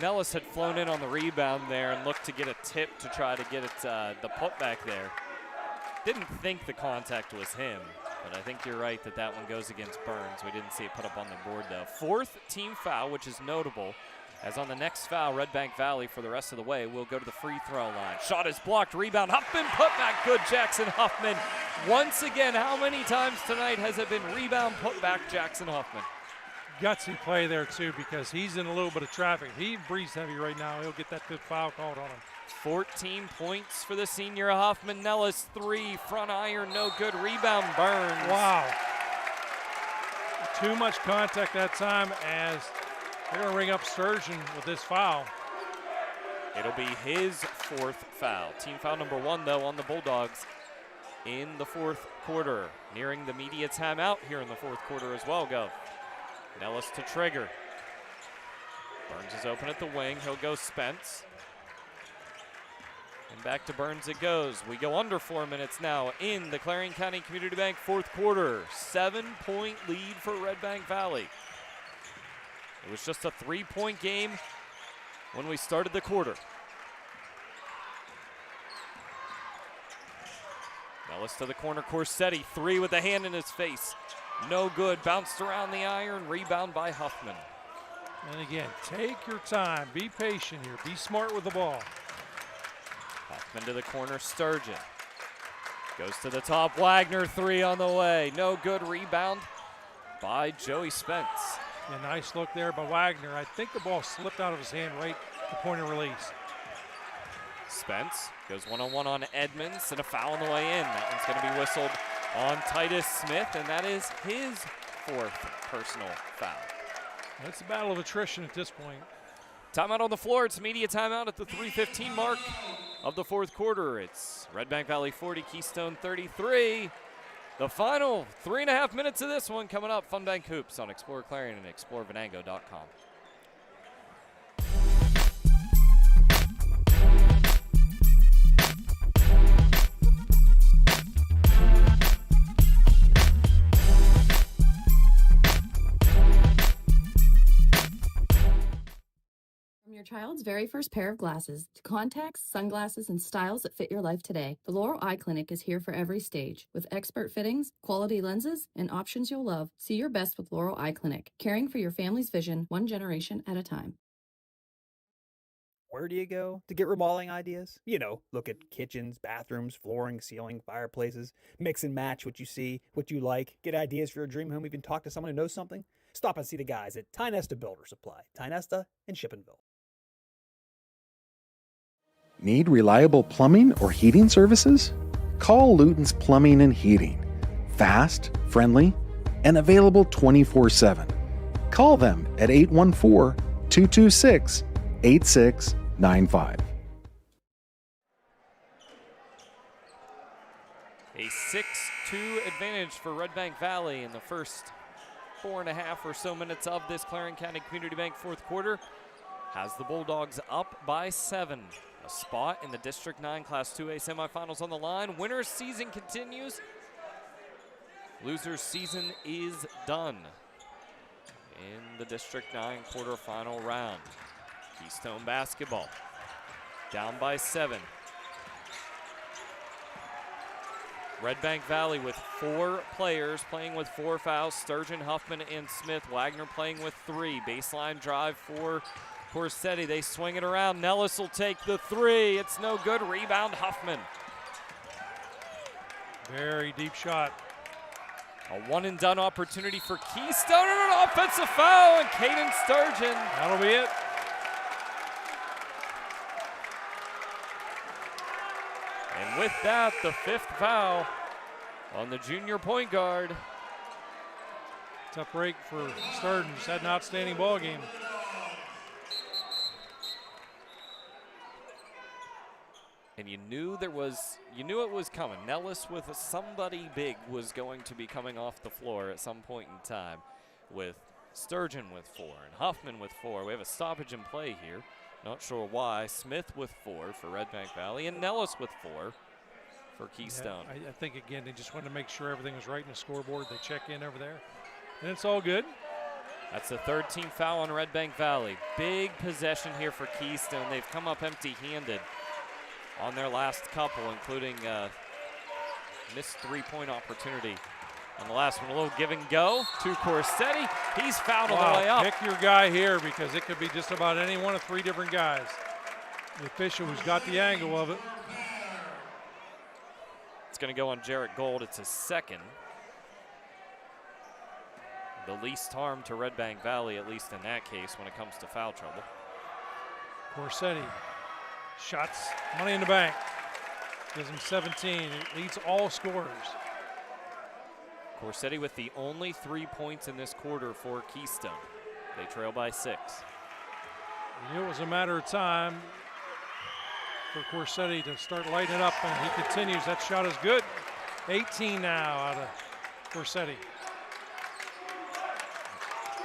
Nellis had flown in on the rebound there and looked to get a tip to try to get it the putback there. Didn't think the contact was him, but I think you're right that that one goes against Burns. We didn't see it put up on the board though. 4th team foul, which is notable, as on the next foul, Redbank Valley for the rest of the way will go to the free throw line. Shot is blocked, rebound, Huffman, putback, good Jackson Huffman. Once again, how many times tonight has it been rebound, putback, Jackson Huffman? Gutsy play there too because he's in a little bit of traffic. He breathes heavy right now. He'll get that 5th foul called on him. 14 points for the senior Huffman. Nellis 3, front iron, no good. Rebound, Burns. Wow. Too much contact that time as they're going to ring up Sturgeon with this foul. It'll be his 4th foul. Team foul number 1, though, on the Bulldogs in the 4th quarter. Nearing the media timeout here in the 4th quarter as well, Gov. Nellis to trigger. Burns is open at the wing. He'll go Spence. And back to Burns it goes. We go under 4 minutes now in the Clarion County Community Bank 4th quarter. 7-point lead for Redbank Valley. It was just a 3-point game when we started the quarter. Nellis to the corner, Corsetti, 3 with a hand in his face. No good, bounced around the iron, rebound by Huffman. And again, take your time, be patient here, be smart with the ball. Huffman to the corner, Sturgeon. Goes to the top, Wagner, 3 on the way. No good, rebound by Joey Spence. A nice look there by Wagner. I think the ball slipped out of his hand right at the point of release. Spence goes one-on-one on Edmonds and a foul on the way in. That one's going to be whistled on Titus Smith, and that is his 4th personal foul. It's a battle of attrition at this point. Timeout on the floor. It's media timeout at the 3:15 mark of the 4th quarter. It's Redbank Valley 40, Keystone 33. The final 3.5 minutes of this one coming up. Funbank Hoops on exploreClarion and explorevenango.com. From your child's very first pair of glasses to contacts, sunglasses, and styles that fit your life today, the Laurel Eye Clinic is here for every stage. With expert fittings, quality lenses, and options you'll love, see your best with Laurel Eye Clinic, caring for your family's vision one generation at a time. Where do you go to get remodeling ideas? You know, look at kitchens, bathrooms, flooring, ceiling, fireplaces, mix and match what you see, what you like, get ideas for your dream home, even talk to someone who knows something. Stop and see the guys at Tynesta Builder Supply, Tynesta and Shippensville. Need reliable plumbing or heating services? Call Luton's Plumbing and Heating. Fast, friendly, and available 24/7. Call them at 814-226-8695. A 6-2 advantage for Redbank Valley in the first 4.5 or so minutes of this Clarion County Community Bank 4th quarter. Has the Bulldogs up by 7. A spot in the District 9 Class 2A semifinals on the line. Winner's season continues. Loser's season is done in the District 9 quarterfinal round. Keystone basketball down by 7. Redbank Valley with 4 players playing with 4 fouls. Sturgeon, Huffman, and Smith. Wagner playing with 3. Baseline drive for Corsetti. They swing it around. Nellis will take the 3. It's no good. Rebound, Huffman. Very deep shot. A one-and-done opportunity for Keystone and an offensive foul, and Caden Sturgeon. That'll be it. And with that, the 5th foul on the junior point guard. Tough break for Sturgeon. Just had an outstanding ball game. And you knew it was coming. Nellis with somebody big was going to be coming off the floor at some point in time, with Sturgeon with 4 and Huffman with 4. We have a stoppage in play here. Not sure why. Smith with 4 for Redbank Valley, and Nellis with 4 for Keystone. Yeah, I think, again, they just wanted to make sure everything was right in the scoreboard. They check in over there, and it's all good. That's the 13th foul on Redbank Valley. Big possession here for Keystone. They've come up empty-handed on their last couple, including missed 3-point opportunity on the last one. A little give and go to Corsetti. He's fouled on the way up. Pick your guy here, because it could be just about any one of 3 different guys. The official who's got the angle of it. It's going to go on Jarrett Gold. It's his 2nd. The least harm to Redbank Valley, at least in that case, when it comes to foul trouble. Corsetti. Shots, money in the bank. Gives him 17. It leads all scorers. Corsetti with the only 3 points in this quarter for Keystone. They trail by 6. We knew it was a matter of time for Corsetti to start lighting it up, and he continues. That shot is good. 18 now out of Corsetti.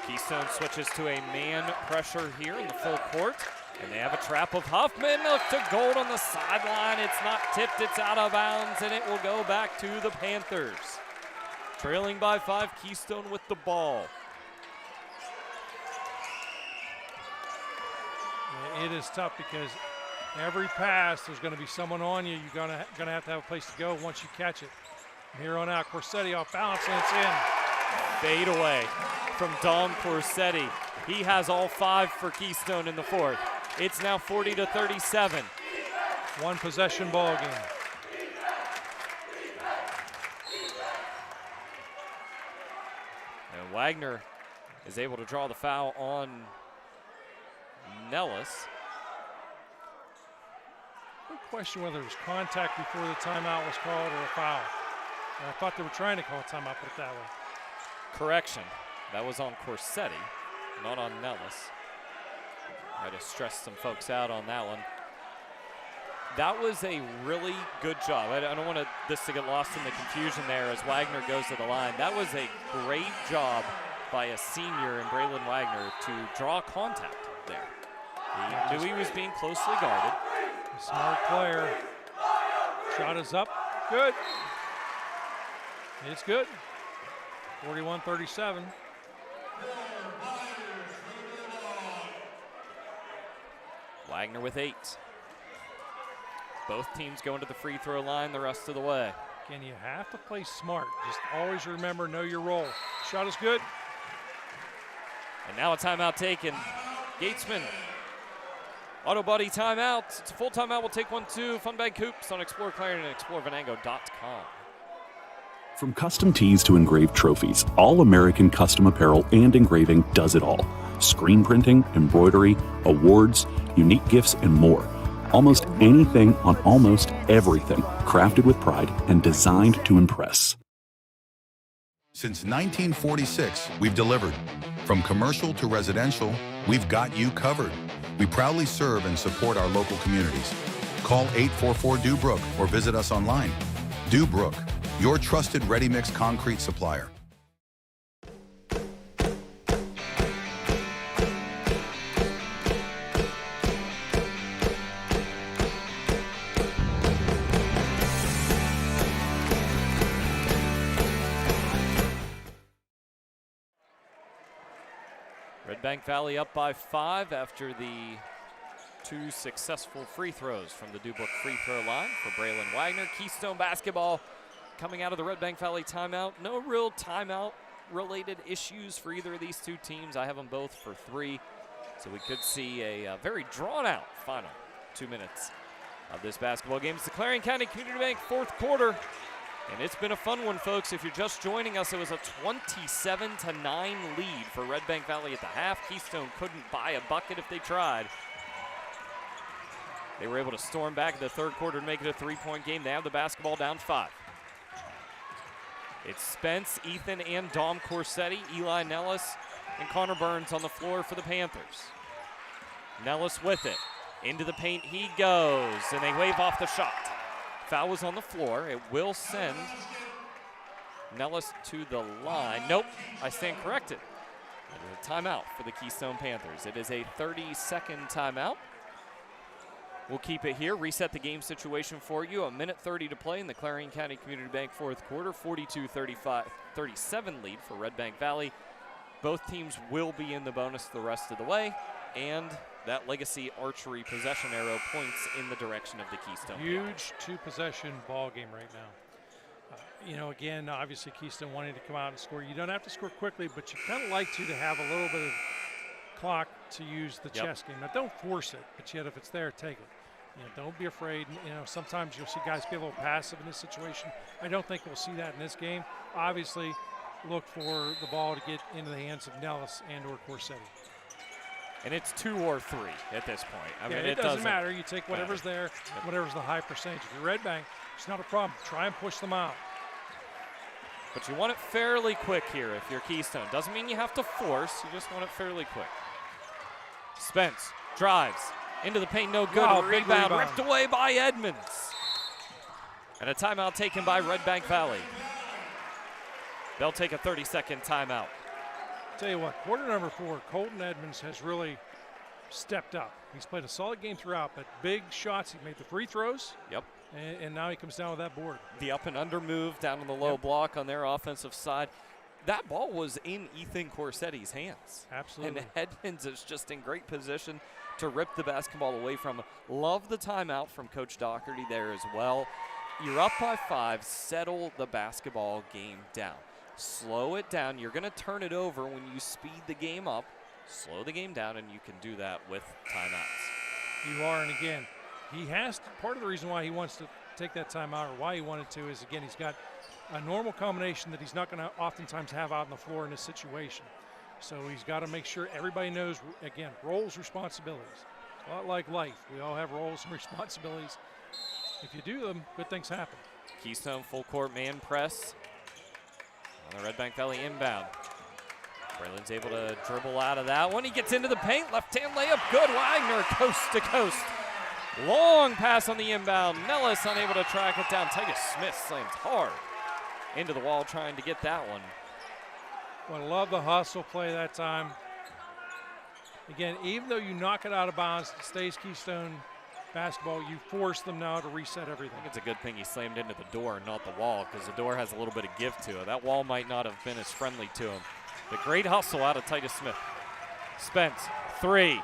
Keystone switches to a man pressure here in the full court. And they have a trap of Huffman. Look to Gold on the sideline. It's not tipped, it's out of bounds, and it will go back to the Panthers. Trailing by 5, Keystone with the ball. it is tough because every pass, there's going to be someone on you. You're going to have a place to go once you catch it. From here on out, Corsetti off balance, and it's in. Fade away from Dom Corsetti. He has all 5 for Keystone in the 4th. It's now 40-37. One possession ball game. And Wagner is able to draw the foul on Nellis. No question whether it was contact before the timeout was called or a foul. And I thought they were trying to call a timeout, put it that way. Correction. That was on Corsetti, not on Nellis. I had to stress some folks out on that one. That was a really good job. I don't want this to get lost in the confusion there as Wagner goes to the line. That was a great job by a senior in Braylon Wagner to draw contact there. He knew he was being closely guarded. A smart player. Shot is up. Good. It's good. 41-37. Wagner with 8. Both teams going to the free throw line the rest of the way. Again, you have to play smart. Just always remember, know your role. Shot is good. And now a timeout taken. Gatesman. Auto Buddy timeout. It's a full timeout. We'll take one too. Funbank Hoops on exploreClarion and explorevenango.com. From custom tees to engraved trophies, All American Custom Apparel and Engraving does it all. Screen printing, embroidery, awards, unique gifts, and more. Almost anything on almost everything, crafted with pride and designed to impress. Since 1946, we've delivered. From commercial to residential, we've got you covered. We proudly serve and support our local communities. Call 844-DUBROOK or visit us online. DUBROOK, your trusted ready-mix concrete supplier. Redbank Valley up by 5 after the 2 successful free throws from the Dubuque free throw line for Braylon Wagner. Keystone basketball coming out of the Redbank Valley timeout. No real timeout-related issues for either of these two teams. I have them both for 3, so we could see a very drawn-out final 2 minutes of this basketball game. It's the Clarion County Community Bank 4th quarter. And it's been a fun one, folks. If you're just joining us, it was a 27-9 lead for Redbank Valley at the half. Keystone couldn't buy a bucket if they tried. They were able to storm back in the 3rd quarter and make it a 3-point game. They have the basketball down 5. It's Spence, Ethan, and Dom Corsetti, Eli Nellis, and Connor Burns on the floor for the Panthers. Nellis with it. Into the paint he goes, and they wave off the shot. Foul was on the floor. It will send Nellis to the line. Nope, I stand corrected. It is a timeout for the Keystone Panthers. It is a 30-second timeout. We'll keep it here, reset the game situation for you. 1:30 to play in the Clarion County Community Bank 4th quarter. 42-37 lead for Redbank Valley. Both teams will be in the bonus the rest of the way, and that legacy archery possession arrow points in the direction of the Keystone. Huge 2-possession ball game right now. Again, obviously Keystone wanting to come out and score. You don't have to score quickly, but you kind of like to have a little bit of clock to use the chess game. Now, don't force it, but yet if it's there, take it. Don't be afraid. Sometimes you'll see guys be a little passive in this situation. I don't think we'll see that in this game. Obviously, look for the ball to get into the hands of Nellis and or Corsetti. And it's 2 or 3 at this point. I mean, it doesn't matter. You take whatever's there, whatever's the high percentage. If you're Redbank, it's not a problem. Try and push them out. But you want it fairly quick here if you're Keystone. Doesn't mean you have to force. You just want it fairly quick. Spence drives into the paint. No good. Wow, rebound ripped away by Edmonds. And a timeout taken by Redbank Valley. They'll take a 30-second timeout. Tell you what, quarter number 4, Colton Edmonds has really stepped up. He's played a solid game throughout, but big shots. He made the free throws. Yep. And now he comes down with that board. The up and under move down on the low block on their offensive side. That ball was in Ethan Corsetti's hands. Absolutely. And Edmonds is just in great position to rip the basketball away from. Love the timeout from Coach Doherty there as well. You're up by 5, settle the basketball game down. Slow it down. You're going to turn it over when you speed the game up. Slow the game down, and you can do that with timeouts. You are, and again, he has to, part of the reason why he wants to take that timeout, or why he wanted to, is again, he's got a normal combination that he's not going to oftentimes have out on the floor in this situation. So he's got to make sure everybody knows, again, roles, responsibilities. It's a lot like life. We all have roles and responsibilities. If you do them, good things happen. Keystone full court man press on the Redbank Valley inbound. Braylon's able to dribble out of that one. He gets into the paint, left-hand layup, good. Wagner, coast to coast. Long pass on the inbound. Nellis unable to track it down. Titus Smith slams hard into the wall trying to get that one. Well, I love the hustle play that time. Again, even though you knock it out of bounds, it stays Keystone basketball, you force them now to reset everything. I think it's a good thing he slammed into the door and not the wall, because the door has a little bit of give to it. That wall might not have been as friendly to him. The great hustle out of Titus Smith. Spence, 3,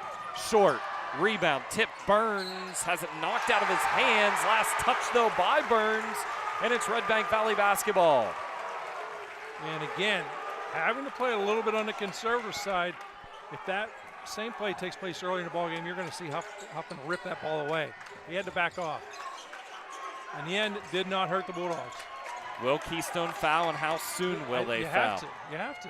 short, rebound, tip. Burns has it knocked out of his hands. Last touch, though, by Burns, and it's Redbank Valley basketball. And again, having to play a little bit on the conservative side, if that same play takes place early in the ballgame, you're going to see Huff can rip that ball away. He had to back off. In the end, it did not hurt the Bulldogs. Will Keystone foul, and how soon will they foul? You have to.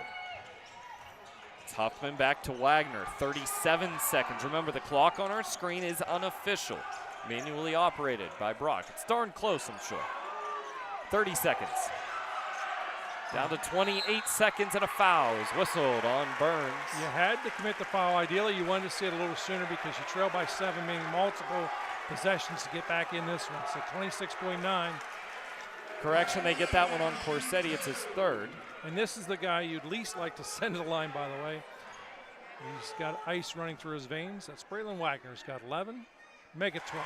It's Huffman back to Wagner, 37 seconds. Remember, the clock on our screen is unofficial, manually operated by Brock. It's darn close, I'm sure. 30 seconds. Down to 28 seconds, and a foul is whistled on Burns. You had to commit the foul. Ideally, you wanted to see it a little sooner because you trail by 7, meaning multiple possessions to get back in this one. So 26.9. Correction, they get that one on Corsetti. It's his 3rd. And this is the guy you'd least like to send to the line, by the way. He's got ice running through his veins. That's Braylon Wagner. He's got 11. Make it 12.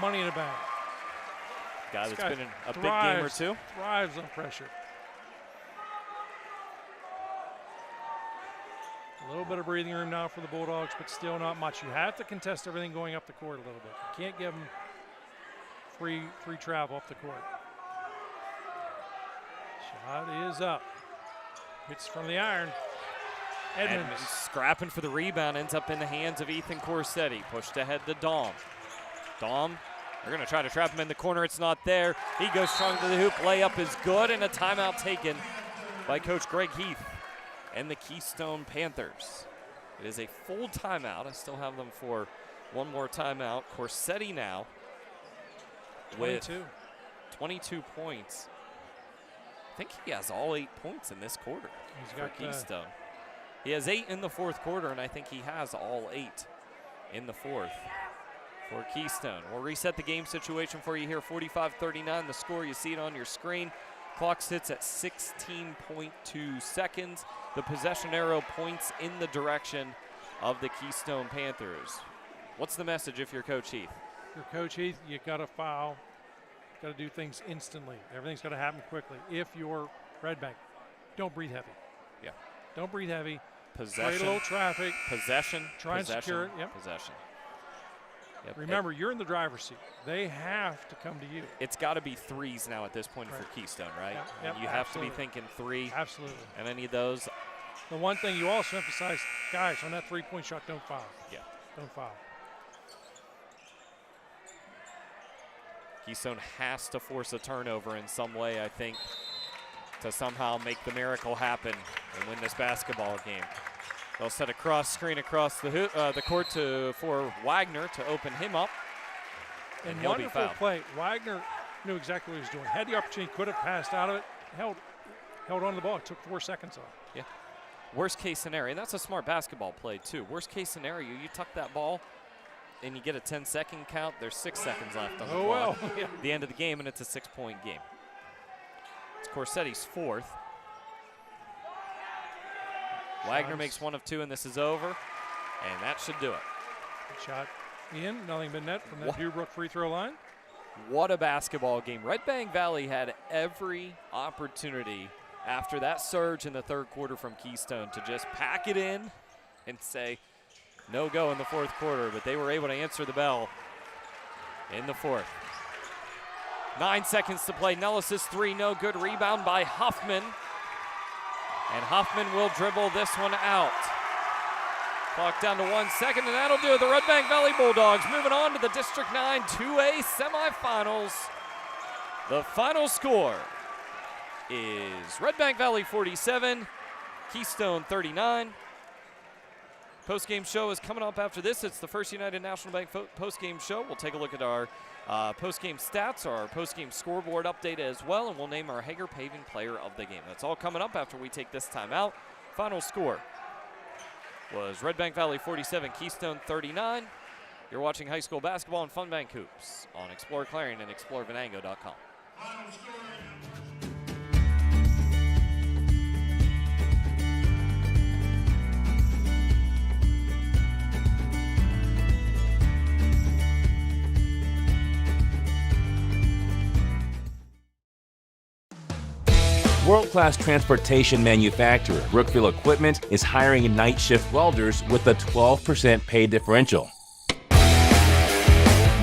Money in the bank. Guy that's been in a big game or two. Thrives on pressure. A little bit of breathing room now for the Bulldogs, but still not much. You have to contest everything going up the court a little bit. You can't give them free travel up the court. Shot is up. It's from the iron. Edmonds scrapping for the rebound, ends up in the hands of Ethan Corsetti. Pushed ahead to Dom. Dom, they're going to try to trap him in the corner. It's not there. He goes strong to the hoop. Layup is good, and a timeout taken by Coach Greg Heath and the Keystone Panthers. It is a full timeout. I still have them for one more timeout. Corsetti now with 22 points. I think he has all 8 points in this quarter for Keystone. He has 8 in the 4th quarter, and I think he has all 8 in the 4th for Keystone. We'll reset the game situation for you here. 45-39, the score. You see it on your screen. Clock sits at 16.2 seconds. The possession arrow points in the direction of the Keystone Panthers. What's the message if you're Coach Heath? If you're Coach Heath, you got to foul. Got to do things instantly. Everything's got to happen quickly. If you're Redbank, don't breathe heavy. Yeah. Don't breathe heavy. Possession. Create a little traffic. Possession. Try and secure it. Yep. Possession. Yep. Remember, you're in the driver's seat. They have to come to you. It's got to be threes now at this point for Keystone, right? Yep, you have to be thinking 3. Absolutely. And any of those. The one thing you also emphasize, guys, on that three-point shot, don't foul. Yeah. Don't foul. Keystone has to force a turnover in some way, I think, to somehow make the miracle happen and win this basketball game. They'll set a cross screen across the court for Wagner to open him up, and he'll be fouled. Play. Wagner knew exactly what he was doing. Had the opportunity, could have passed out of it. Held on to the ball. It took 4 seconds off. Yeah. Worst case scenario, and that's a smart basketball play too. Worst case scenario, you tuck that ball, and you get a 10-second count. There's 6 seconds left on the clock. Yeah. The end of the game, and it's a 6-point game. It's Corsetti's 4th. Wagner makes 1 of 2, and this is over, and that should do it. Good shot in, nothing but net from the Dewbrook free throw line. What a basketball game. Redbank Valley had every opportunity after that surge in the 3rd quarter from Keystone to just pack it in and say, no go in the fourth quarter, but they were able to answer the bell in the fourth. 9 seconds to play. Nellis's three, no good. Rebound by Huffman. And Huffman will dribble this one out. Clock down to 1 second, and that'll do it. The Redbank Valley Bulldogs moving on to the District 9 2A semifinals. The final score is Redbank Valley 47, Keystone 39. Postgame show is coming up after this. It's the First United National Bank postgame show. We'll take a look at our postgame stats, our postgame scoreboard update as well, and we'll name our Hager Paving Player of the Game. That's all coming up after we take this time out. Final score was Redbank Valley 47, Keystone 39. You're watching high school basketball and Funbank Hoops on exploreClarion and explorevenango.com. World-class transportation manufacturer Brookville Equipment is hiring night shift welders with a 12% pay differential.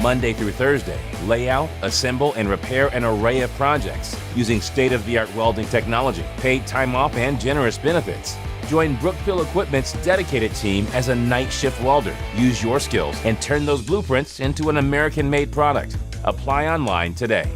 Monday through Thursday, lay out, assemble, and repair an array of projects using state-of-the-art welding technology, paid time off, and generous benefits. Join Brookville Equipment's dedicated team as a night shift welder. Use your skills and turn those blueprints into an American-made product. Apply online today.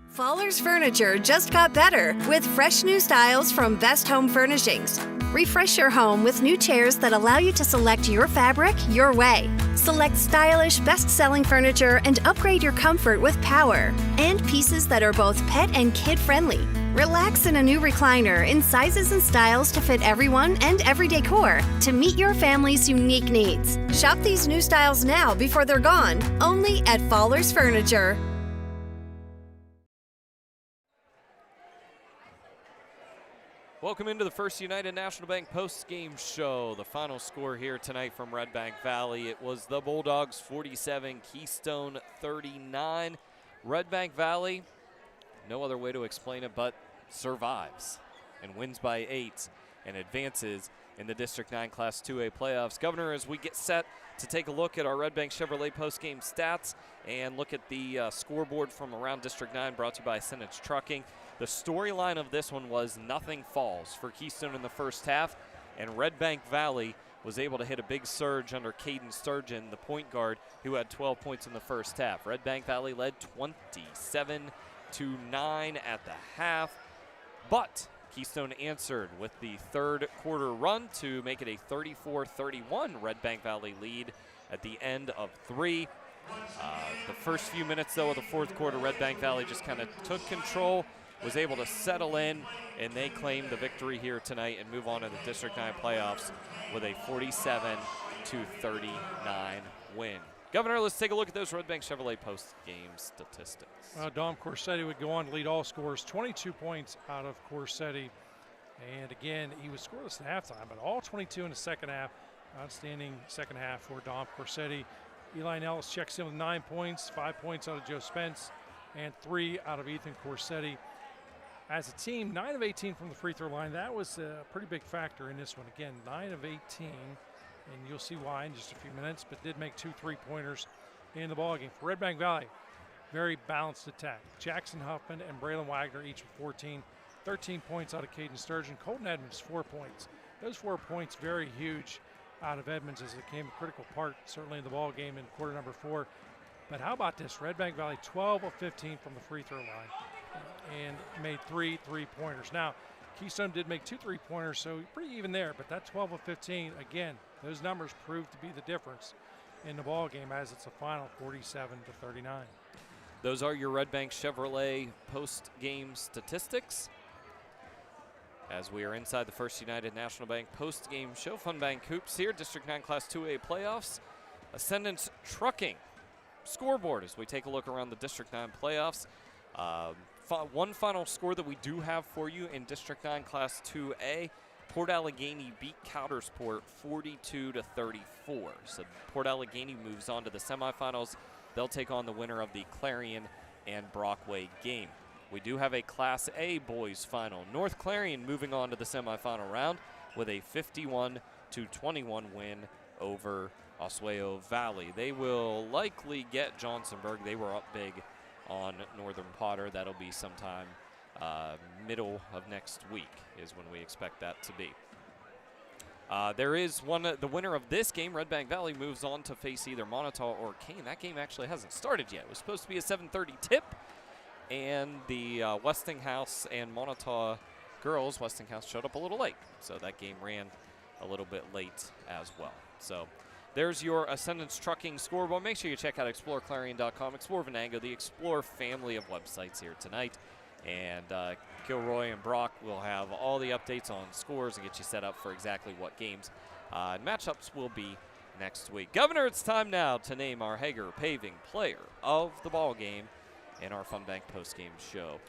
Fowler's Furniture just got better with fresh new styles from Best Home Furnishings. Refresh your home with new chairs that allow you to select your fabric your way. Select stylish, best-selling furniture and upgrade your comfort with power. And pieces that are both pet and kid-friendly. Relax in a new recliner in sizes and styles to fit everyone and every decor to meet your family's unique needs. Shop these new styles now before they're gone, only at Fowler's Furniture. Welcome into the First United National Bank post-game show. The final score here tonight from Redbank Valley. It was the Bulldogs 47, Keystone 39. Redbank Valley, no other way to explain it but survives and wins by 8 and advances in the District 9 Class 2A playoffs. Governor, as we get set to take a look at our Redbank Chevrolet post-game stats and look at the scoreboard from around District 9 brought to you by Senate Trucking. The storyline of this one was nothing falls for Keystone in the first half, and Redbank Valley was able to hit a big surge under Caden Sturgeon, the point guard, who had 12 points in the first half. Redbank Valley led 27-9 at the half, but Keystone answered with the third quarter run to make it a 34-31 Redbank Valley lead at the end of 3. The first few minutes, though, of the fourth quarter, Redbank Valley just kind of took control, was able to settle in, and they claimed the victory here tonight and move on to the District 9 playoffs with a 47-39 win. Governor, let's take a look at those Redbank Chevrolet post-game statistics. Well, Dom Corsetti would go on to lead all scores, 22 points out of Corsetti. And again, he was scoreless at halftime, but all 22 in the second half. Outstanding second half for Dom Corsetti. Eli Nellis checks in with 9 points, 5 points out of Joe Spence, and 3 out of Ethan Corsetti. As a team, 9 of 18 from the free throw line. That was a pretty big factor in this one. Again, 9 of 18, and you'll see why in just a few minutes, but did make 2 3-pointers in the ballgame. For Redbank Valley, very balanced attack. Jackson Huffman and Braylon Wagner each with 14. 13 points out of Caden Sturgeon. Colton Edmonds, 4 points. Those 4 points very huge out of Edmonds as it came a critical part, certainly in the ball game in quarter number 4. But how about this? Redbank Valley, 12 of 15 from the free throw line and made 3 3-pointers. Now, Keystone did make 2 3-pointers, so pretty even there, but that 12 of 15, again, those numbers proved to be the difference in the ball game as it's a final 47-39. Those are your Redbank Chevrolet post-game statistics. As we are inside the First United National Bank post-game show, Funbank Hoops here, District 9 Class 2A playoffs. Ascendant Trucking scoreboard as we take a look around the District 9 playoffs. One final score that we do have for you in District 9 Class 2A. Port Allegheny beat Coudersport 42-34. So Port Allegheny moves on to the semifinals. They'll take on the winner of the Clarion and Brockway game. We do have a Class A boys final. North Clarion moving on to the semifinal round. with a 51-21 win over Oswego Valley. They will likely get Johnsonburg. They were up big on Northern Potter. That'll be sometime middle of next week is when we expect that to be. There is the winner of this game. Redbank Valley moves on to face either Montauk or Kane. That game actually hasn't started yet. It was supposed to be a 7:30 tip, and the Westinghouse and Montauk girls, Westinghouse showed up a little late, so that game ran a little bit late as well. So there's your Ascendance Trucking scoreboard. Make sure you check out exploreClarion.com. Explore Venango, the Explore family of websites here tonight. And Kilroy and Brock will have all the updates on scores and get you set up for exactly what games and matchups will be next week. Governor, it's time now to name our Hager Paving Player of the Ball Game in our FunBank postgame show.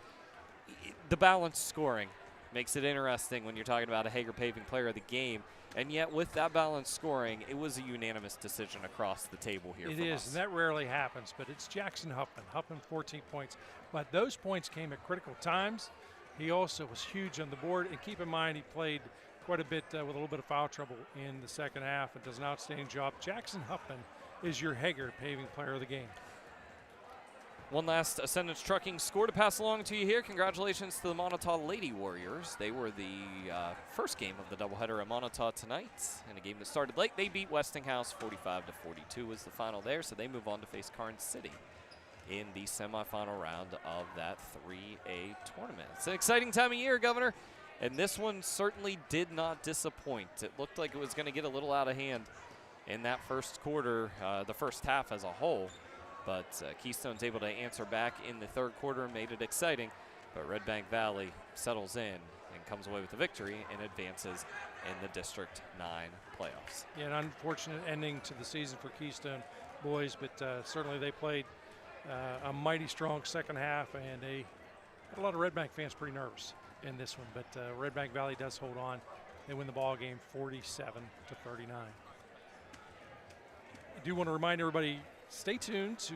The balanced scoring makes it interesting when you're talking about a Hager Paving Player of the Game. And yet, with that balanced scoring, it was a unanimous decision across the table here. It is, and that rarely happens, but it's Jackson Huffman. Huffman, 14 points. But those points came at critical times. He also was huge on the board. And keep in mind, he played quite a bit with a little bit of foul trouble in the second half and does an outstanding job. Jackson Huffman is your Hager Paving Player of the Game. One last Ascendance Trucking score to pass along to you here. Congratulations to the Montauk Lady Warriors. They were the first game of the doubleheader at Montauk tonight in a game that started late. They beat Westinghouse 45-42 was the final there, so they move on to face Karnes City in the semifinal round of that 3A tournament. It's an exciting time of year, Governor, and this one certainly did not disappoint. It looked like it was going to get a little out of hand in that first quarter, the first half as a whole. But Keystone's able to answer back in the third quarter and made it exciting. But Redbank Valley settles in and comes away with the victory and advances in the District 9 playoffs. Yeah, an unfortunate ending to the season for Keystone boys, but certainly they played a mighty strong second half, and they had a lot of Redbank fans pretty nervous in this one. But Redbank Valley does hold on. They win the ball game 47-39. I do want to remind everybody, stay tuned to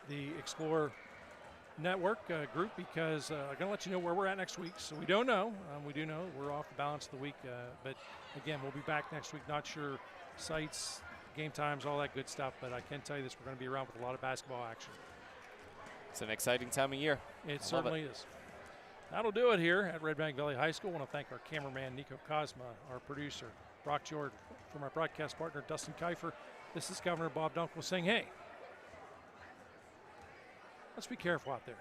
the Explore Network group because I'm going to let you know where we're at next week. So we don't know. We do know we're off the balance of the week. But, again, we'll be back next week. Not sure sites, game times, all that good stuff. But I can tell you this, we're going to be around with a lot of basketball action. It's an exciting time of year. It certainly is. That'll do it here at Redbank Valley High School. I want to thank our cameraman, Nico Cosma, our producer, Brock Jordan, from our broadcast partner, Dustin Kifer. This is Governor Bob Dunkle saying, hey, let's be careful out there.